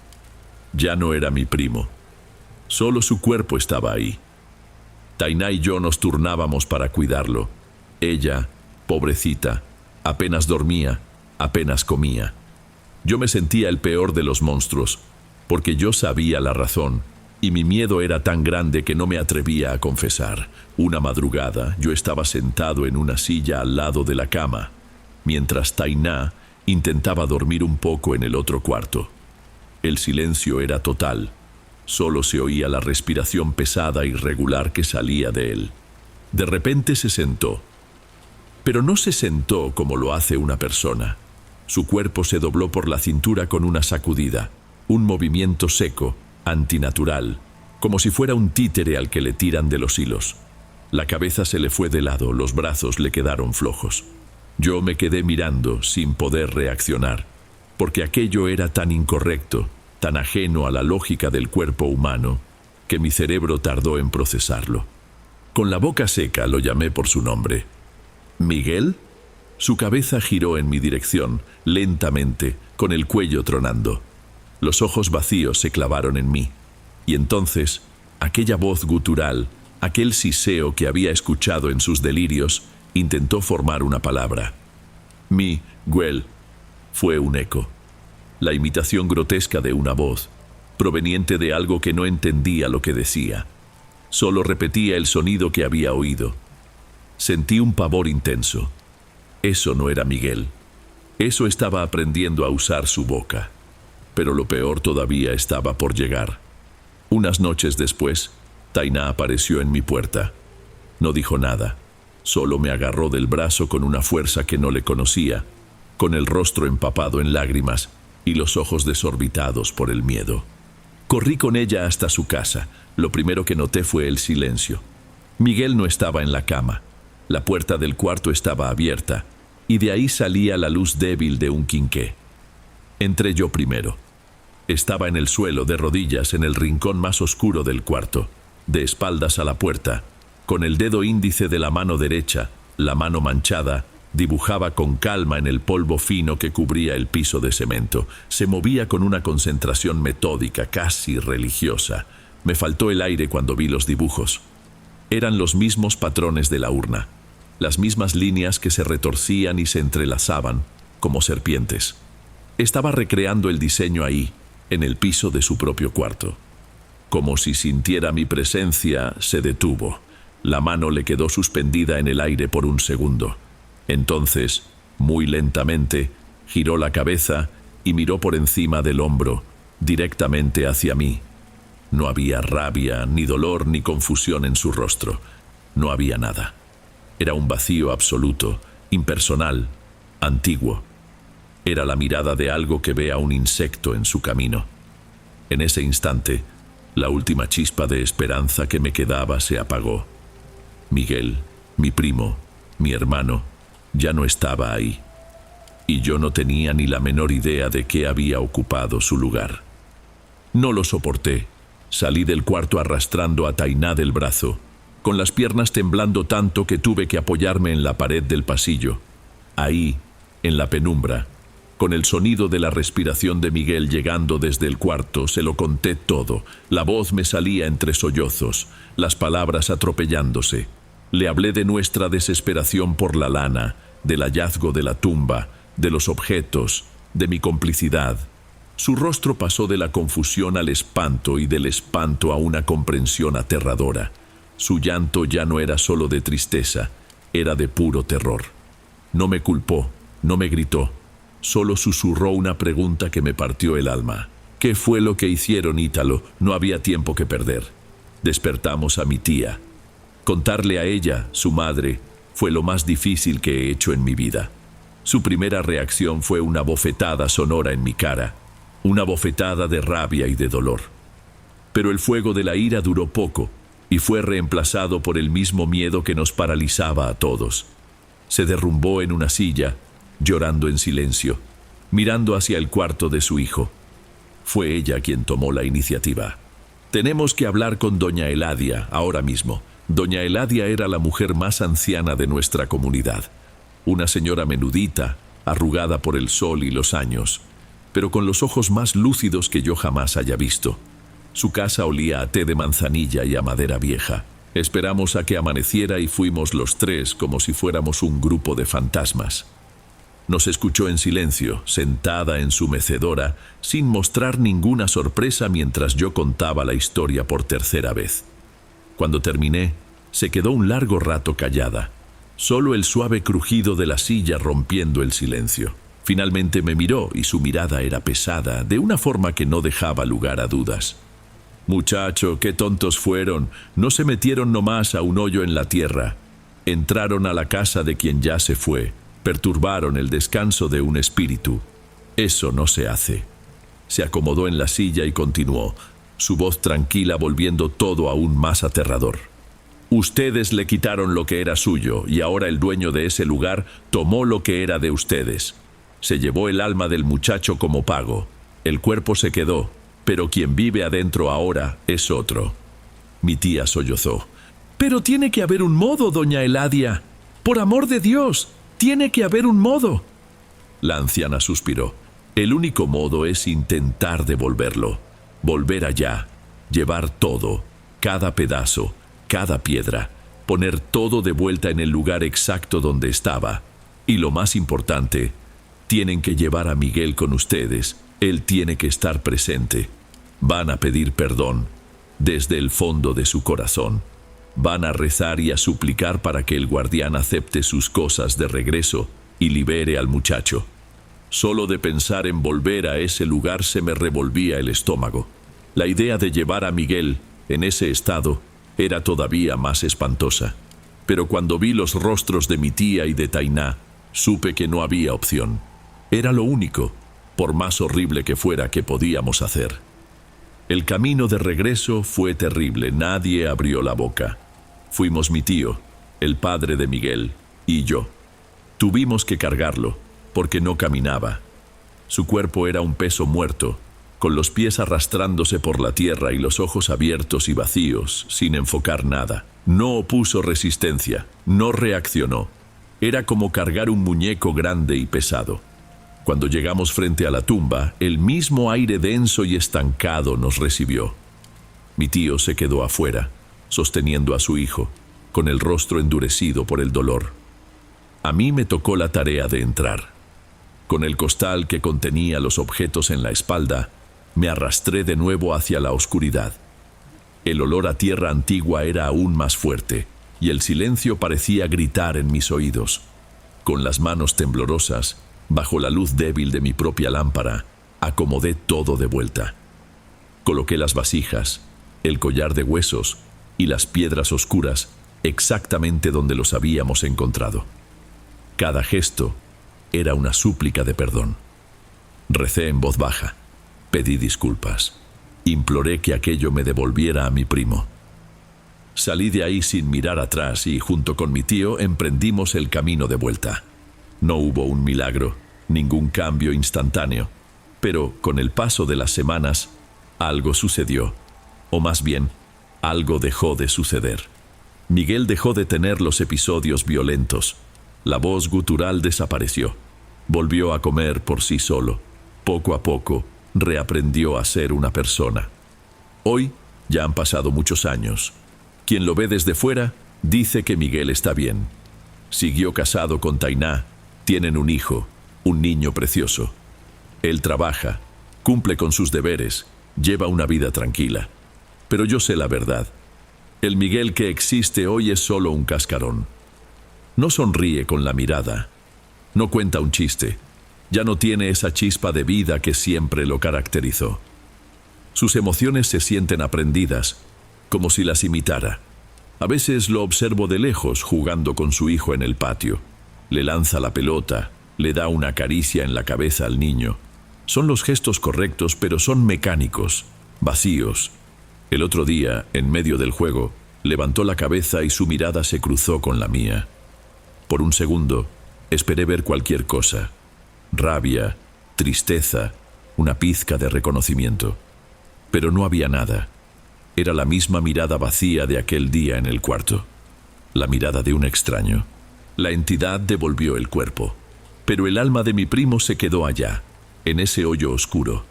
Ya no era mi primo. Solo su cuerpo estaba ahí. Tainá y yo nos turnábamos para cuidarlo. Ella, pobrecita, apenas dormía, apenas comía. Yo me sentía el peor de los monstruos, porque yo sabía la razón, y mi miedo era tan grande que no me atrevía a confesar. Una madrugada, yo estaba sentado en una silla al lado de la cama, mientras Tainá intentaba dormir un poco en el otro cuarto. El silencio era total. Solo se oía la respiración pesada y regular que salía de él. De repente se sentó. Pero no se sentó como lo hace una persona. Su cuerpo se dobló por la cintura con una sacudida, un movimiento seco, antinatural, como si fuera un títere al que le tiran de los hilos. La cabeza se le fue de lado, los brazos le quedaron flojos. Yo me quedé mirando sin poder reaccionar, porque aquello era tan incorrecto, tan ajeno a la lógica del cuerpo humano, que mi cerebro tardó en procesarlo. Con la boca seca lo llamé por su nombre. ¿Miguel? Su cabeza giró en mi dirección, lentamente, con el cuello tronando. Los ojos vacíos se clavaron en mí, y entonces, aquella voz gutural, aquel siseo que había escuchado en sus delirios, intentó formar una palabra. Miguel. Fue un eco. La imitación grotesca de una voz, proveniente de algo que no entendía lo que decía. Solo repetía el sonido que había oído. Sentí un pavor intenso. Eso no era Miguel. Eso estaba aprendiendo a usar su boca. Pero lo peor todavía estaba por llegar. Unas noches después, Tainá apareció en mi puerta. No dijo nada. Solo me agarró del brazo con una fuerza que no le conocía, con el rostro empapado en lágrimas y los ojos desorbitados por el miedo. Corrí con ella hasta su casa. Lo primero que noté fue el silencio. Miguel no estaba en la cama. La puerta del cuarto estaba abierta, y de ahí salía la luz débil de un quinqué. Entré yo primero. Estaba en el suelo, de rodillas, en el rincón más oscuro del cuarto, de espaldas a la puerta. Con el dedo índice de la mano derecha, la mano manchada, dibujaba con calma en el polvo fino que cubría el piso de cemento. Se movía con una concentración metódica, casi religiosa. Me faltó el aire cuando vi los dibujos. Eran los mismos patrones de la urna, las mismas líneas que se retorcían y se entrelazaban, como serpientes. Estaba recreando el diseño ahí, en el piso de su propio cuarto. Como si sintiera mi presencia, se detuvo. La mano le quedó suspendida en el aire por un segundo. Entonces, muy lentamente, giró la cabeza y miró por encima del hombro, directamente hacia mí. No había rabia, ni dolor, ni confusión en su rostro. No había nada. Era un vacío absoluto, impersonal, antiguo. Era la mirada de algo que ve a un insecto en su camino. En ese instante, la última chispa de esperanza que me quedaba se apagó. Miguel, mi primo, mi hermano, ya no estaba ahí. Y yo no tenía ni la menor idea de qué había ocupado su lugar. No lo soporté. Salí del cuarto arrastrando a Tainá del brazo, con las piernas temblando tanto que tuve que apoyarme en la pared del pasillo. Ahí, en la penumbra, con el sonido de la respiración de Miguel llegando desde el cuarto, se lo conté todo. La voz me salía entre sollozos, las palabras atropellándose. Le hablé de nuestra desesperación por la lana, del hallazgo de la tumba, de los objetos, de mi complicidad. Su rostro pasó de la confusión al espanto y del espanto a una comprensión aterradora. Su llanto ya no era solo de tristeza, era de puro terror. No me culpó, no me gritó, solo susurró una pregunta que me partió el alma. ¿Qué fue lo que hicieron, Ítalo? No había tiempo que perder. Despertamos a mi tía. Contarle a ella, su madre, fue lo más difícil que he hecho en mi vida. Su primera reacción fue una bofetada sonora en mi cara, una bofetada de rabia y de dolor. Pero el fuego de la ira duró poco y fue reemplazado por el mismo miedo que nos paralizaba a todos. Se derrumbó en una silla, llorando en silencio, mirando hacia el cuarto de su hijo. Fue ella quien tomó la iniciativa. Tenemos que hablar con doña Eladia ahora mismo. Doña Eladia era la mujer más anciana de nuestra comunidad. Una señora menudita, arrugada por el sol y los años, pero con los ojos más lúcidos que yo jamás haya visto. Su casa olía a té de manzanilla y a madera vieja. Esperamos a que amaneciera y fuimos los tres como si fuéramos un grupo de fantasmas. Nos escuchó en silencio, sentada en su mecedora, sin mostrar ninguna sorpresa mientras yo contaba la historia por tercera vez. Cuando terminé, se quedó un largo rato callada, solo el suave crujido de la silla rompiendo el silencio. Finalmente me miró y su mirada era pesada, de una forma que no dejaba lugar a dudas. Muchacho, qué tontos fueron, no se metieron nomás a un hoyo en la tierra. Entraron a la casa de quien ya se fue, perturbaron el descanso de un espíritu. Eso no se hace. Se acomodó en la silla y continuó, su voz tranquila volviendo todo aún más aterrador. Ustedes le quitaron lo que era suyo y ahora el dueño de ese lugar tomó lo que era de ustedes. Se llevó el alma del muchacho como pago. El cuerpo se quedó, pero quien vive adentro ahora es otro. Mi tía sollozó. Pero tiene que haber un modo, doña Eladia. Por amor de Dios, tiene que haber un modo. La anciana suspiró. El único modo es intentar devolverlo. Volver allá, llevar todo, cada pedazo, cada piedra, poner todo de vuelta en el lugar exacto donde estaba. Y lo más importante, tienen que llevar a Miguel con ustedes. Él tiene que estar presente. Van a pedir perdón desde el fondo de su corazón. Van a rezar y a suplicar para que el guardián acepte sus cosas de regreso y libere al muchacho. Solo de pensar en volver a ese lugar se me revolvía el estómago. La idea de llevar a Miguel en ese estado era todavía más espantosa. Pero cuando vi los rostros de mi tía y de Tainá, supe que no había opción. Era lo único, por más horrible que fuera, que podíamos hacer. El camino de regreso fue terrible, nadie abrió la boca. Fuimos mi tío, el padre de Miguel, y yo. Tuvimos que cargarlo, porque no caminaba. Su cuerpo era un peso muerto, con los pies arrastrándose por la tierra y los ojos abiertos y vacíos, sin enfocar nada. No opuso resistencia, no reaccionó. Era como cargar un muñeco grande y pesado. Cuando llegamos frente a la tumba, el mismo aire denso y estancado nos recibió. Mi tío se quedó afuera, sosteniendo a su hijo, con el rostro endurecido por el dolor. A mí me tocó la tarea de entrar. Con el costal que contenía los objetos en la espalda, me arrastré de nuevo hacia la oscuridad. El olor a tierra antigua era aún más fuerte, y el silencio parecía gritar en mis oídos. Con las manos temblorosas, bajo la luz débil de mi propia lámpara, acomodé todo de vuelta. Coloqué las vasijas, el collar de huesos y las piedras oscuras exactamente donde los habíamos encontrado. Cada gesto era una súplica de perdón. Recé en voz baja, pedí disculpas, imploré que aquello me devolviera a mi primo. Salí de ahí sin mirar atrás y, junto con mi tío, emprendimos el camino de vuelta. No hubo un milagro, ningún cambio instantáneo, pero con el paso de las semanas, algo sucedió, o más bien, algo dejó de suceder. Miguel dejó de tener los episodios violentos. La voz gutural desapareció. Volvió a comer por sí solo. Poco a poco, reaprendió a ser una persona. Hoy, ya han pasado muchos años. Quien lo ve desde fuera, dice que Miguel está bien. Siguió casado con Tainá, tienen un hijo, un niño precioso. Él trabaja, cumple con sus deberes, lleva una vida tranquila. Pero yo sé la verdad. El Miguel que existe hoy es solo un cascarón. No sonríe con la mirada, no cuenta un chiste, ya no tiene esa chispa de vida que siempre lo caracterizó. Sus emociones se sienten aprendidas, como si las imitara. A veces lo observo de lejos jugando con su hijo en el patio. Le lanza la pelota, le da una caricia en la cabeza al niño. Son los gestos correctos, pero son mecánicos, vacíos. El otro día, en medio del juego, levantó la cabeza y su mirada se cruzó con la mía. Por un segundo, esperé ver cualquier cosa. Rabia, tristeza, una pizca de reconocimiento. Pero no había nada. Era la misma mirada vacía de aquel día en el cuarto. La mirada de un extraño. La entidad devolvió el cuerpo. Pero el alma de mi primo se quedó allá, en ese hoyo oscuro.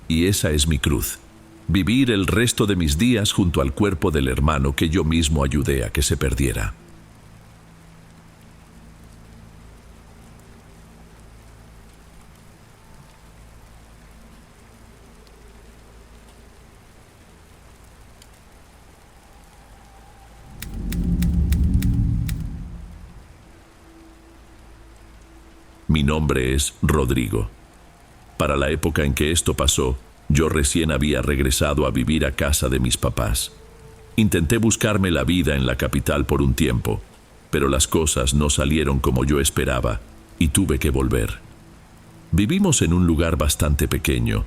Y esa es mi cruz. Vivir el resto de mis días junto al cuerpo del hermano que yo mismo ayudé a que se perdiera. Mi nombre es Rodrigo. Para la época en que esto pasó, yo recién había regresado a vivir a casa de mis papás. Intenté buscarme la vida en la capital por un tiempo, pero las cosas no salieron como yo esperaba y tuve que volver. Vivimos en un lugar bastante pequeño,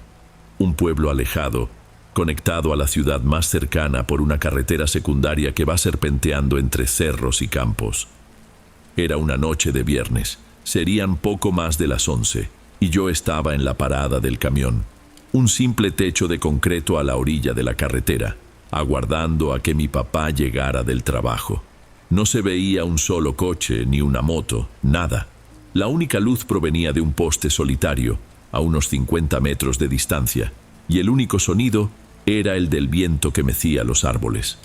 un pueblo alejado, conectado a la ciudad más cercana por una carretera secundaria que va serpenteando entre cerros y campos. Era una noche de viernes, serían poco más de las 11, y yo estaba en la parada del camión. Un simple techo de concreto a la orilla de la carretera, aguardando a que mi papá llegara del trabajo. No se veía un solo coche, ni una moto, nada. La única luz provenía de un poste solitario, a unos 50 metros de distancia, y el único sonido era el del viento que mecía los árboles.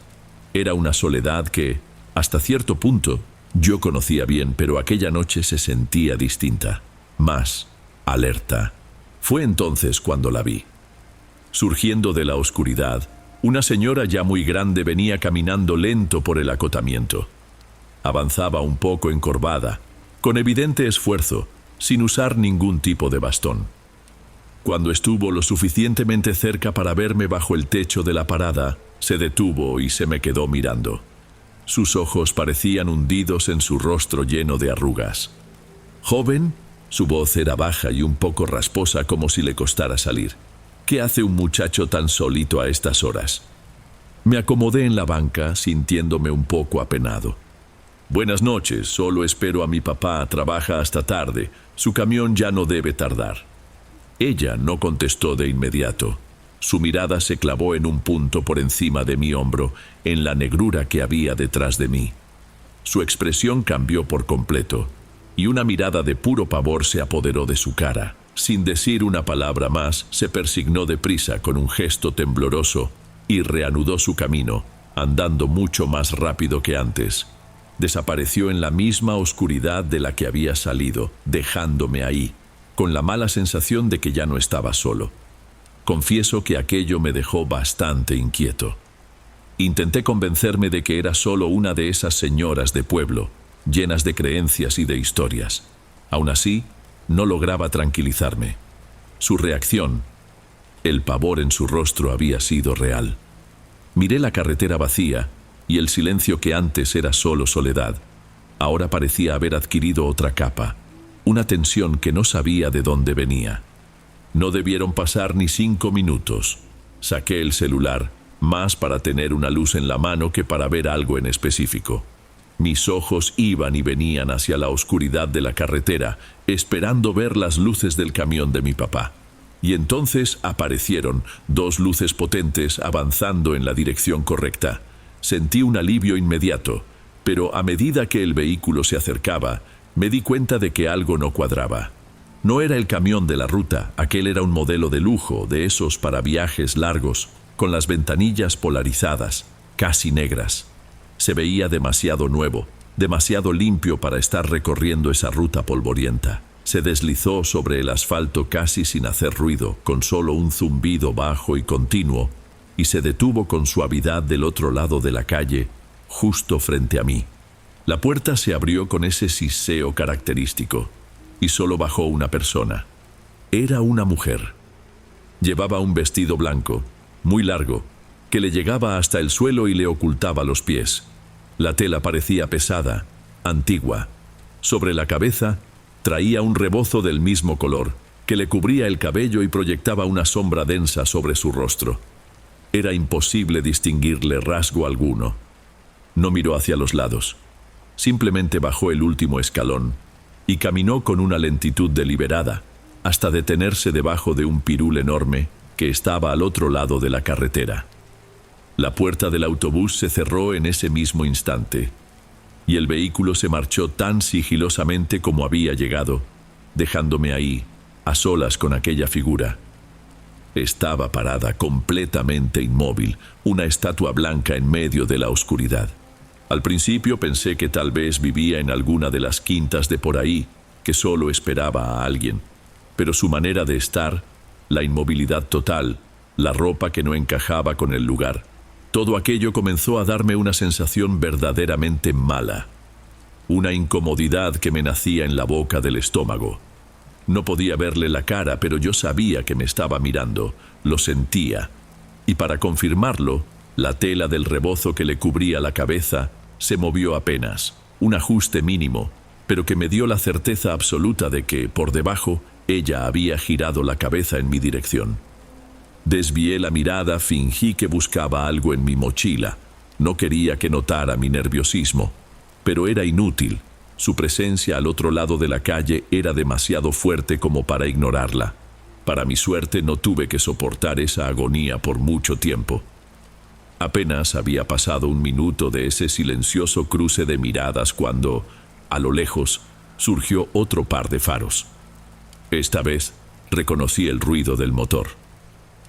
Era una soledad que, hasta cierto punto, yo conocía bien, pero aquella noche se sentía distinta, más alerta. Fue entonces cuando la vi. Surgiendo de la oscuridad, una señora ya muy grande venía caminando lento por el acotamiento. Avanzaba un poco encorvada, con evidente esfuerzo, sin usar ningún tipo de bastón. Cuando estuvo lo suficientemente cerca para verme bajo el techo de la parada, se detuvo y se me quedó mirando. Sus ojos parecían hundidos en su rostro lleno de arrugas. Joven, su voz era baja y un poco rasposa, como si le costara salir. ¿Qué hace un muchacho tan solito a estas horas? Me acomodé en la banca, sintiéndome un poco apenado. Buenas noches, solo espero a mi papá, trabaja hasta tarde. Su camión ya no debe tardar. Ella no contestó de inmediato. Su mirada se clavó en un punto por encima de mi hombro, en la negrura que había detrás de mí. Su expresión cambió por completo, y una mirada de puro pavor se apoderó de su cara. Sin decir una palabra más, se persignó deprisa con un gesto tembloroso y reanudó su camino, andando mucho más rápido que antes. Desapareció en la misma oscuridad de la que había salido, dejándome ahí, con la mala sensación de que ya no estaba solo. Confieso que aquello me dejó bastante inquieto. Intenté convencerme de que era solo una de esas señoras de pueblo, llenas de creencias y de historias. Aún así, no lograba tranquilizarme. Su reacción, el pavor en su rostro, había sido real. Miré la carretera vacía y el silencio que antes era solo soledad, ahora parecía haber adquirido otra capa, una tensión que no sabía de dónde venía. No debieron pasar ni 5 minutos. Saqué el celular, más para tener una luz en la mano que para ver algo en específico. Mis ojos iban y venían hacia la oscuridad de la carretera, esperando ver las luces del camión de mi papá. Y entonces aparecieron 2 luces potentes avanzando en la dirección correcta. Sentí un alivio inmediato, pero a medida que el vehículo se acercaba, me di cuenta de que algo no cuadraba. No era el camión de la ruta, aquel era un modelo de lujo, de esos para viajes largos, con las ventanillas polarizadas, casi negras. Se veía demasiado nuevo, demasiado limpio para estar recorriendo esa ruta polvorienta. Se deslizó sobre el asfalto casi sin hacer ruido, con solo un zumbido bajo y continuo, y se detuvo con suavidad del otro lado de la calle, justo frente a mí. La puerta se abrió con ese siseo característico, y solo bajó una persona. Era una mujer. Llevaba un vestido blanco, muy largo, que le llegaba hasta el suelo y le ocultaba los pies. La tela parecía pesada, antigua. Sobre la cabeza traía un rebozo del mismo color, que le cubría el cabello y proyectaba una sombra densa sobre su rostro. Era imposible distinguirle rasgo alguno. No miró hacia los lados. Simplemente bajó el último escalón y caminó con una lentitud deliberada hasta detenerse debajo de un pirul enorme que estaba al otro lado de la carretera. La puerta del autobús se cerró en ese mismo instante y el vehículo se marchó tan sigilosamente como había llegado, dejándome ahí, a solas con aquella figura. Estaba parada completamente inmóvil, una estatua blanca en medio de la oscuridad. Al principio pensé que tal vez vivía en alguna de las quintas de por ahí, que solo esperaba a alguien, pero su manera de estar, la inmovilidad total, la ropa que no encajaba con el lugar, todo aquello comenzó a darme una sensación verdaderamente mala, una incomodidad que me nacía en la boca del estómago. No podía verle la cara, pero yo sabía que me estaba mirando, lo sentía, y para confirmarlo, la tela del rebozo que le cubría la cabeza se movió apenas, un ajuste mínimo, pero que me dio la certeza absoluta de que, por debajo, ella había girado la cabeza en mi dirección. Desvié la mirada, fingí que buscaba algo en mi mochila. No quería que notara mi nerviosismo, pero era inútil. Su presencia al otro lado de la calle era demasiado fuerte como para ignorarla. Para mi suerte no tuve que soportar esa agonía por mucho tiempo. Apenas había pasado 1 minuto de ese silencioso cruce de miradas cuando, a lo lejos, surgió otro par de faros. Esta vez reconocí el ruido del motor.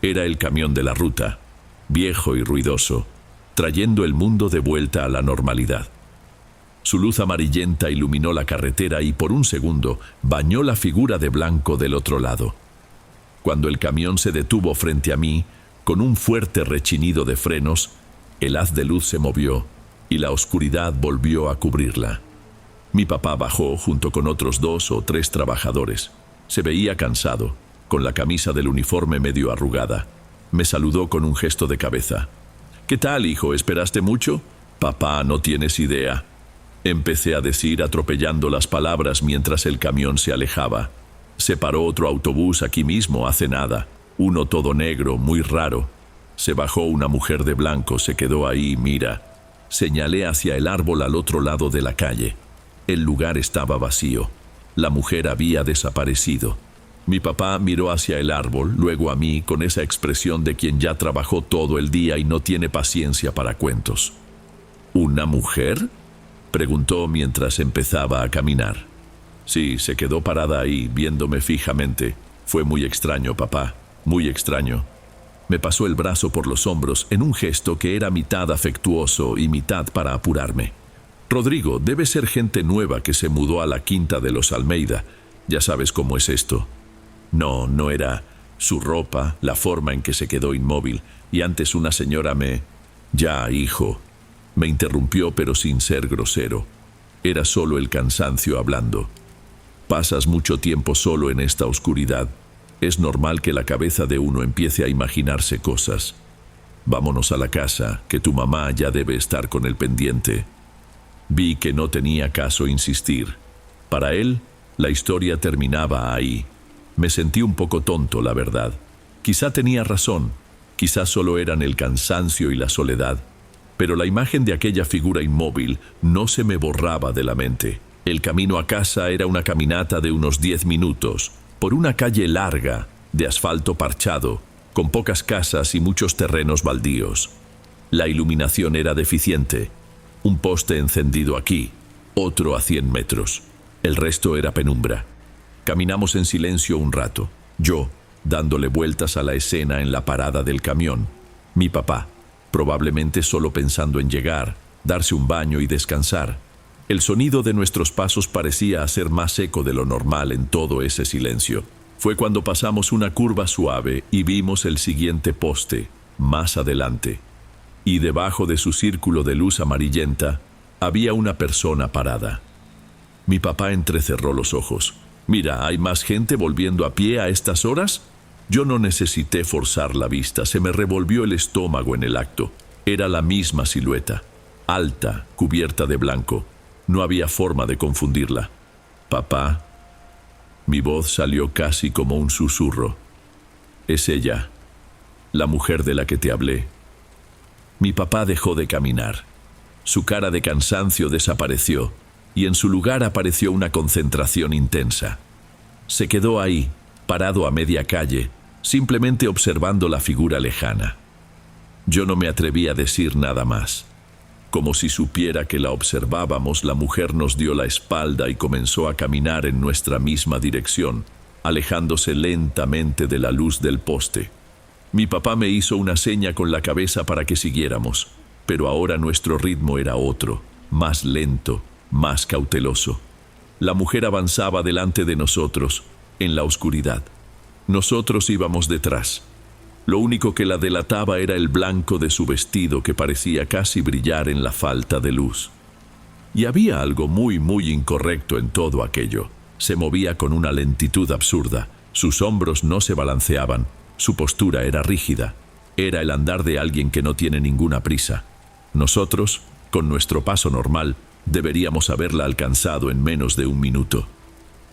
Era el camión de la ruta, viejo y ruidoso, trayendo el mundo de vuelta a la normalidad. Su luz amarillenta iluminó la carretera y por un segundo bañó la figura de blanco del otro lado. Cuando el camión se detuvo frente a mí, con un fuerte rechinido de frenos, el haz de luz se movió y la oscuridad volvió a cubrirla. Mi papá bajó junto con otros 2 o 3 trabajadores. Se veía cansado, con la camisa del uniforme medio arrugada. Me saludó con un gesto de cabeza. «¿Qué tal, hijo? ¿Esperaste mucho?» «Papá, no tienes idea», empecé a decir atropellando las palabras mientras el camión se alejaba. Se paró otro autobús aquí mismo hace nada, uno todo negro, muy raro. Se bajó una mujer de blanco, se quedó ahí, mira. Señalé hacia el árbol al otro lado de la calle. El lugar estaba vacío. La mujer había desaparecido. Mi papá miró hacia el árbol, luego a mí, con esa expresión de quien ya trabajó todo el día y no tiene paciencia para cuentos. ¿Una mujer?, preguntó mientras empezaba a caminar. Sí, se quedó parada ahí, viéndome fijamente. Fue muy extraño, papá, muy extraño. Me pasó el brazo por los hombros en un gesto que era mitad afectuoso y mitad para apurarme. Rodrigo, debe ser gente nueva que se mudó a la quinta de los Almeida. Ya sabes cómo es esto. No, no era su ropa, la forma en que se quedó inmóvil, y antes una señora me... Ya, hijo, me interrumpió, pero sin ser grosero. Era solo el cansancio hablando. Pasas mucho tiempo solo en esta oscuridad. Es normal que la cabeza de uno empiece a imaginarse cosas. Vámonos a la casa, que tu mamá ya debe estar con el pendiente. Vi que no tenía caso insistir. Para él, la historia terminaba ahí. Me sentí un poco tonto, la verdad. Quizá tenía razón, quizá solo eran el cansancio y la soledad, pero la imagen de aquella figura inmóvil no se me borraba de la mente. El camino a casa era una caminata de unos 10 minutos, por una calle larga, de asfalto parchado, con pocas casas y muchos terrenos baldíos. La iluminación era deficiente. Un poste encendido aquí, otro a 100 metros. El resto era penumbra. Caminamos en silencio un rato. Yo, dándole vueltas a la escena en la parada del camión. Mi papá, probablemente solo pensando en llegar, darse un baño y descansar. El sonido de nuestros pasos parecía hacer más eco de lo normal en todo ese silencio. Fue cuando pasamos una curva suave y vimos el siguiente poste, más adelante. Y debajo de su círculo de luz amarillenta, había una persona parada. Mi papá entrecerró los ojos. «Mira, ¿hay más gente volviendo a pie a estas horas?» Yo no necesité forzar la vista, se me revolvió el estómago en el acto. Era la misma silueta, alta, cubierta de blanco. No había forma de confundirla. «Papá». Mi voz salió casi como un susurro. «Es ella, la mujer de la que te hablé». Mi papá dejó de caminar. Su cara de cansancio desapareció y en su lugar apareció una concentración intensa. Se quedó ahí, parado a media calle, simplemente observando la figura lejana. Yo no me atreví a decir nada más. Como si supiera que la observábamos, la mujer nos dio la espalda y comenzó a caminar en nuestra misma dirección, alejándose lentamente de la luz del poste. Mi papá me hizo una seña con la cabeza para que siguiéramos, pero ahora nuestro ritmo era otro, más lento, más cauteloso. La mujer avanzaba delante de nosotros, en la oscuridad. Nosotros íbamos detrás. Lo único que la delataba era el blanco de su vestido que parecía casi brillar en la falta de luz. Y había algo muy incorrecto en todo aquello. Se movía con una lentitud absurda. Sus hombros no se balanceaban. Su postura era rígida. Era el andar de alguien que no tiene ninguna prisa. Nosotros, con nuestro paso normal, deberíamos haberla alcanzado en menos de un minuto.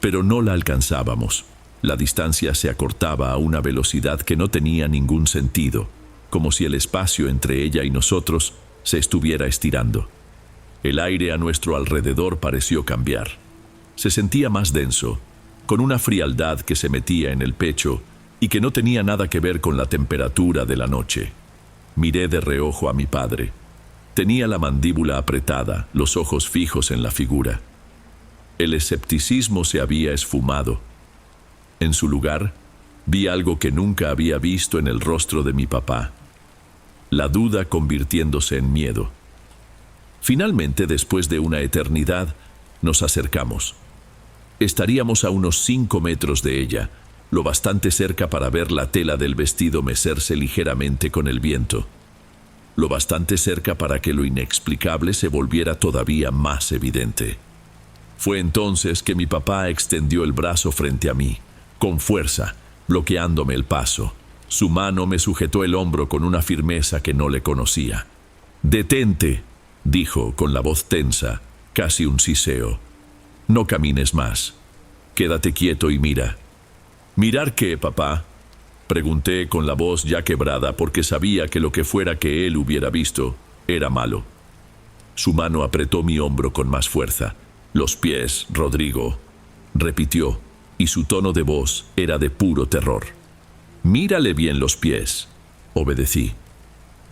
Pero no la alcanzábamos. La distancia se acortaba a una velocidad que no tenía ningún sentido, como si el espacio entre ella y nosotros se estuviera estirando. El aire a nuestro alrededor pareció cambiar. Se sentía más denso, con una frialdad que se metía en el pecho y que no tenía nada que ver con la temperatura de la noche. Miré de reojo a mi padre. Tenía la mandíbula apretada, los ojos fijos en la figura. El escepticismo se había esfumado. En su lugar, vi algo que nunca había visto en el rostro de mi papá. La duda convirtiéndose en miedo. Finalmente, después de una eternidad, nos acercamos. Estaríamos a unos 5 metros de ella, lo bastante cerca para ver la tela del vestido mecerse ligeramente con el viento. Lo bastante cerca para que lo inexplicable se volviera todavía más evidente. Fue entonces que mi papá extendió el brazo frente a mí, con fuerza, bloqueándome el paso. Su mano me sujetó el hombro con una firmeza que no le conocía. «Detente», dijo con la voz tensa, casi un siseo. «No camines más. Quédate quieto y mira». «¿Mirar qué, papá?», pregunté con la voz ya quebrada porque sabía que lo que fuera que él hubiera visto era malo. Su mano apretó mi hombro con más fuerza. «Los pies, Rodrigo», repitió, y su tono de voz era de puro terror. «Mírale bien los pies», obedecí.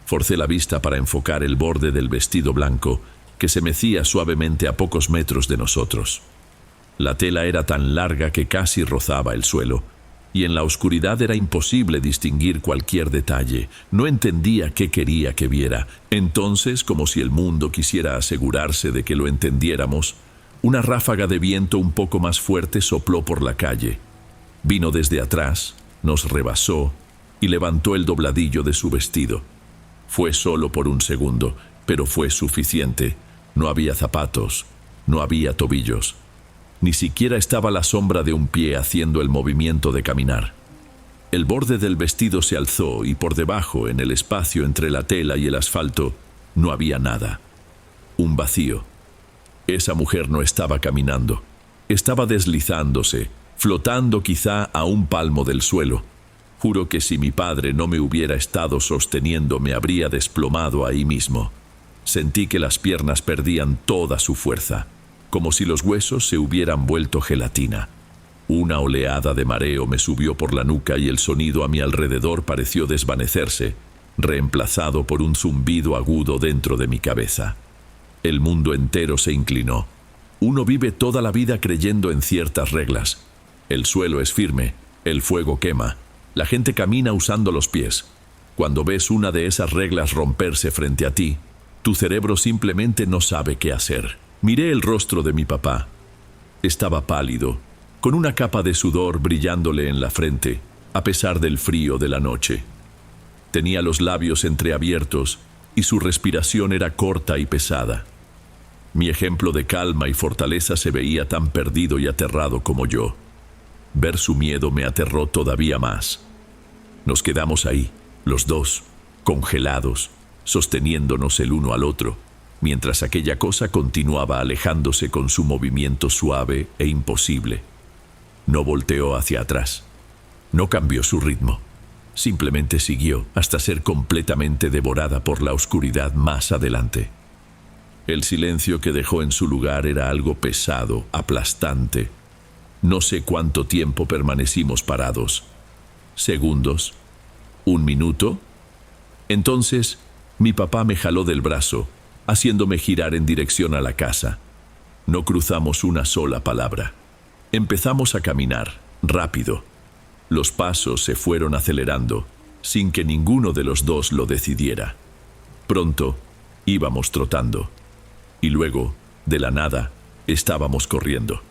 Forcé la vista para enfocar el borde del vestido blanco que se mecía suavemente a pocos metros de nosotros. La tela era tan larga que casi rozaba el suelo, y en la oscuridad era imposible distinguir cualquier detalle. No entendía qué quería que viera. Entonces, como si el mundo quisiera asegurarse de que lo entendiéramos, una ráfaga de viento un poco más fuerte sopló por la calle. Vino desde atrás, nos rebasó y levantó el dobladillo de su vestido. Fue solo por un segundo, pero fue suficiente. No había zapatos, no había tobillos. Ni siquiera estaba la sombra de un pie haciendo el movimiento de caminar. El borde del vestido se alzó y por debajo, en el espacio entre la tela y el asfalto, no había nada. Un vacío. Esa mujer no estaba caminando. Estaba deslizándose, flotando quizá a un palmo del suelo. Juro que si mi padre no me hubiera estado sosteniendo, me habría desplomado ahí mismo. Sentí que las piernas perdían toda su fuerza, como si los huesos se hubieran vuelto gelatina. Una oleada de mareo me subió por la nuca y el sonido a mi alrededor pareció desvanecerse, reemplazado por un zumbido agudo dentro de mi cabeza. El mundo entero se inclinó. Uno vive toda la vida creyendo en ciertas reglas. El suelo es firme, el fuego quema, la gente camina usando los pies. Cuando ves una de esas reglas romperse frente a ti, tu cerebro simplemente no sabe qué hacer. Miré el rostro de mi papá. Estaba pálido, con una capa de sudor brillándole en la frente, a pesar del frío de la noche. Tenía los labios entreabiertos y su respiración era corta y pesada. Mi ejemplo de calma y fortaleza se veía tan perdido y aterrado como yo. Ver su miedo me aterró todavía más. Nos quedamos ahí, los dos, congelados, sosteniéndonos el uno al otro, mientras aquella cosa continuaba alejándose con su movimiento suave e imposible. No volteó hacia atrás. No cambió su ritmo. Simplemente siguió hasta ser completamente devorada por la oscuridad más adelante. El silencio que dejó en su lugar era algo pesado, aplastante. No sé cuánto tiempo permanecimos parados. ¿Segundos? ¿Un minuto? Entonces, mi papá me jaló del brazo, haciéndome girar en dirección a la casa. No cruzamos una sola palabra. Empezamos a caminar, rápido. Los pasos se fueron acelerando, sin que ninguno de los dos lo decidiera. Pronto, íbamos trotando. Y luego, de la nada, estábamos corriendo.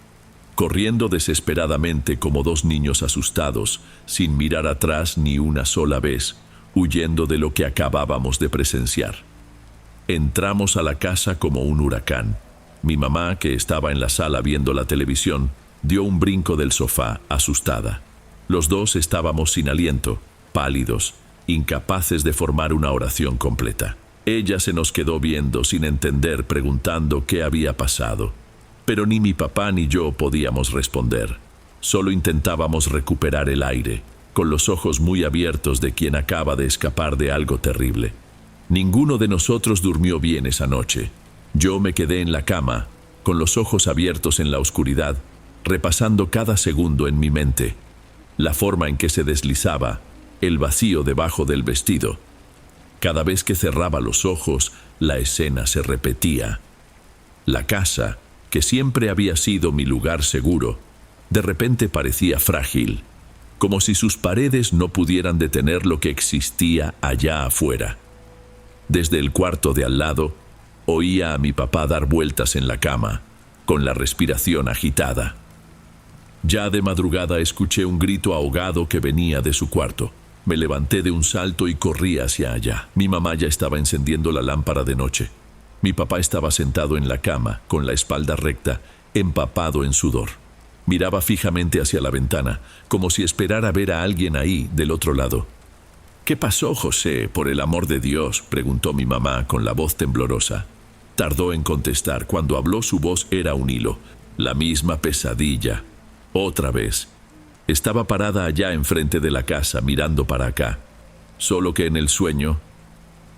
Corriendo desesperadamente como dos niños asustados, sin mirar atrás ni una sola vez, huyendo de lo que acabábamos de presenciar. Entramos a la casa como un huracán. Mi mamá, que estaba en la sala viendo la televisión, dio un brinco del sofá, asustada. Los dos estábamos sin aliento, pálidos, incapaces de formar una oración completa. Ella se nos quedó viendo sin entender, preguntando qué había pasado. Pero ni mi papá ni yo podíamos responder. Solo intentábamos recuperar el aire, con los ojos muy abiertos de quien acaba de escapar de algo terrible. Ninguno de nosotros durmió bien esa noche. Yo me quedé en la cama, con los ojos abiertos en la oscuridad, repasando cada segundo en mi mente. La forma en que se deslizaba, el vacío debajo del vestido. Cada vez que cerraba los ojos, la escena se repetía. La casa, que siempre había sido mi lugar seguro, de repente parecía frágil, como si sus paredes no pudieran detener lo que existía allá afuera. Desde el cuarto de al lado, oía a mi papá dar vueltas en la cama, con la respiración agitada. Ya de madrugada escuché un grito ahogado que venía de su cuarto. Me levanté de un salto y corrí hacia allá. Mi mamá ya estaba encendiendo la lámpara de noche. Mi papá estaba sentado en la cama, con la espalda recta, empapado en sudor. Miraba fijamente hacia la ventana, como si esperara ver a alguien ahí, del otro lado. «¿Qué pasó, José, por el amor de Dios?», preguntó mi mamá con la voz temblorosa. Tardó en contestar. Cuando habló, su voz era un hilo. La misma pesadilla. Otra vez. Estaba parada allá enfrente de la casa, mirando para acá. Solo que en el sueño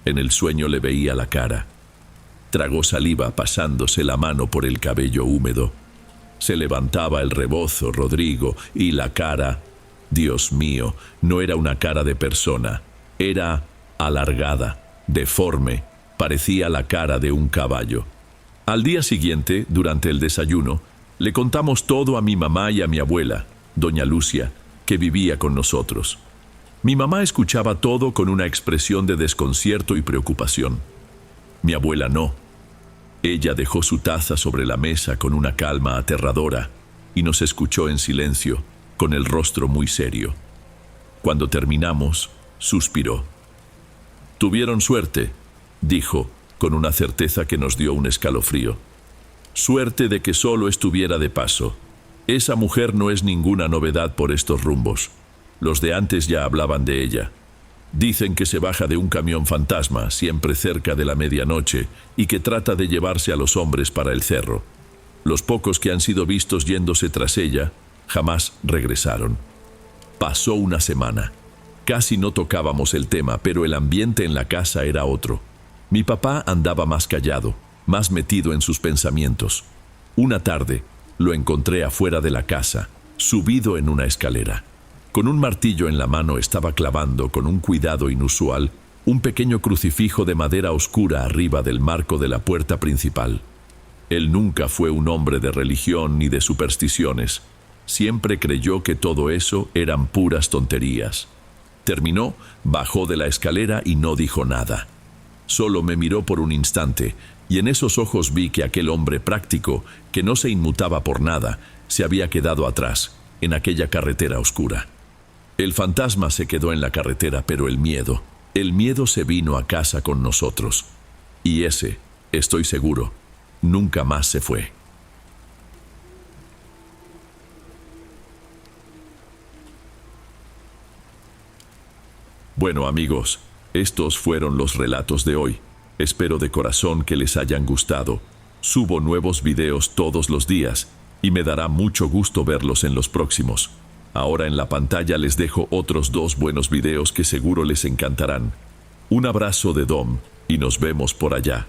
le veía la cara. Tragó saliva pasándose la mano por el cabello húmedo. Se levantaba el rebozo, Rodrigo, y la cara, Dios mío, no era una cara de persona. Era alargada, deforme, parecía la cara de un caballo. Al día siguiente, durante el desayuno, le contamos todo a mi mamá y a mi abuela, doña Lucia, que vivía con nosotros. Mi mamá escuchaba todo con una expresión de desconcierto y preocupación. Mi abuela no. Ella dejó su taza sobre la mesa con una calma aterradora y nos escuchó en silencio, con el rostro muy serio. Cuando terminamos, suspiró. «Tuvieron suerte», dijo, con una certeza que nos dio un escalofrío. «Suerte de que solo estuviera de paso. Esa mujer no es ninguna novedad por estos rumbos». Los de antes ya hablaban de ella. Dicen que se baja de un camión fantasma, siempre cerca de la medianoche, y que trata de llevarse a los hombres para el cerro. Los pocos que han sido vistos yéndose tras ella, jamás regresaron. Pasó una semana. Casi no tocábamos el tema, pero el ambiente en la casa era otro. Mi papá andaba más callado, más metido en sus pensamientos. Una tarde, lo encontré afuera de la casa, subido en una escalera. Con un martillo en la mano estaba clavando, con un cuidado inusual, un pequeño crucifijo de madera oscura arriba del marco de la puerta principal. Él nunca fue un hombre de religión ni de supersticiones. Siempre creyó que todo eso eran puras tonterías. Terminó, bajó de la escalera y no dijo nada. Solo me miró por un instante, y en esos ojos vi que aquel hombre práctico, que no se inmutaba por nada, se había quedado atrás, en aquella carretera oscura. El fantasma se quedó en la carretera, pero el miedo se vino a casa con nosotros. Y ese, estoy seguro, nunca más se fue. Bueno, amigos, estos fueron los relatos de hoy. Espero de corazón que les hayan gustado. Subo nuevos videos todos los días y me dará mucho gusto verlos en los próximos. Ahora en la pantalla les dejo otros 2 buenos videos que seguro les encantarán. Un abrazo de Dom y nos vemos por allá.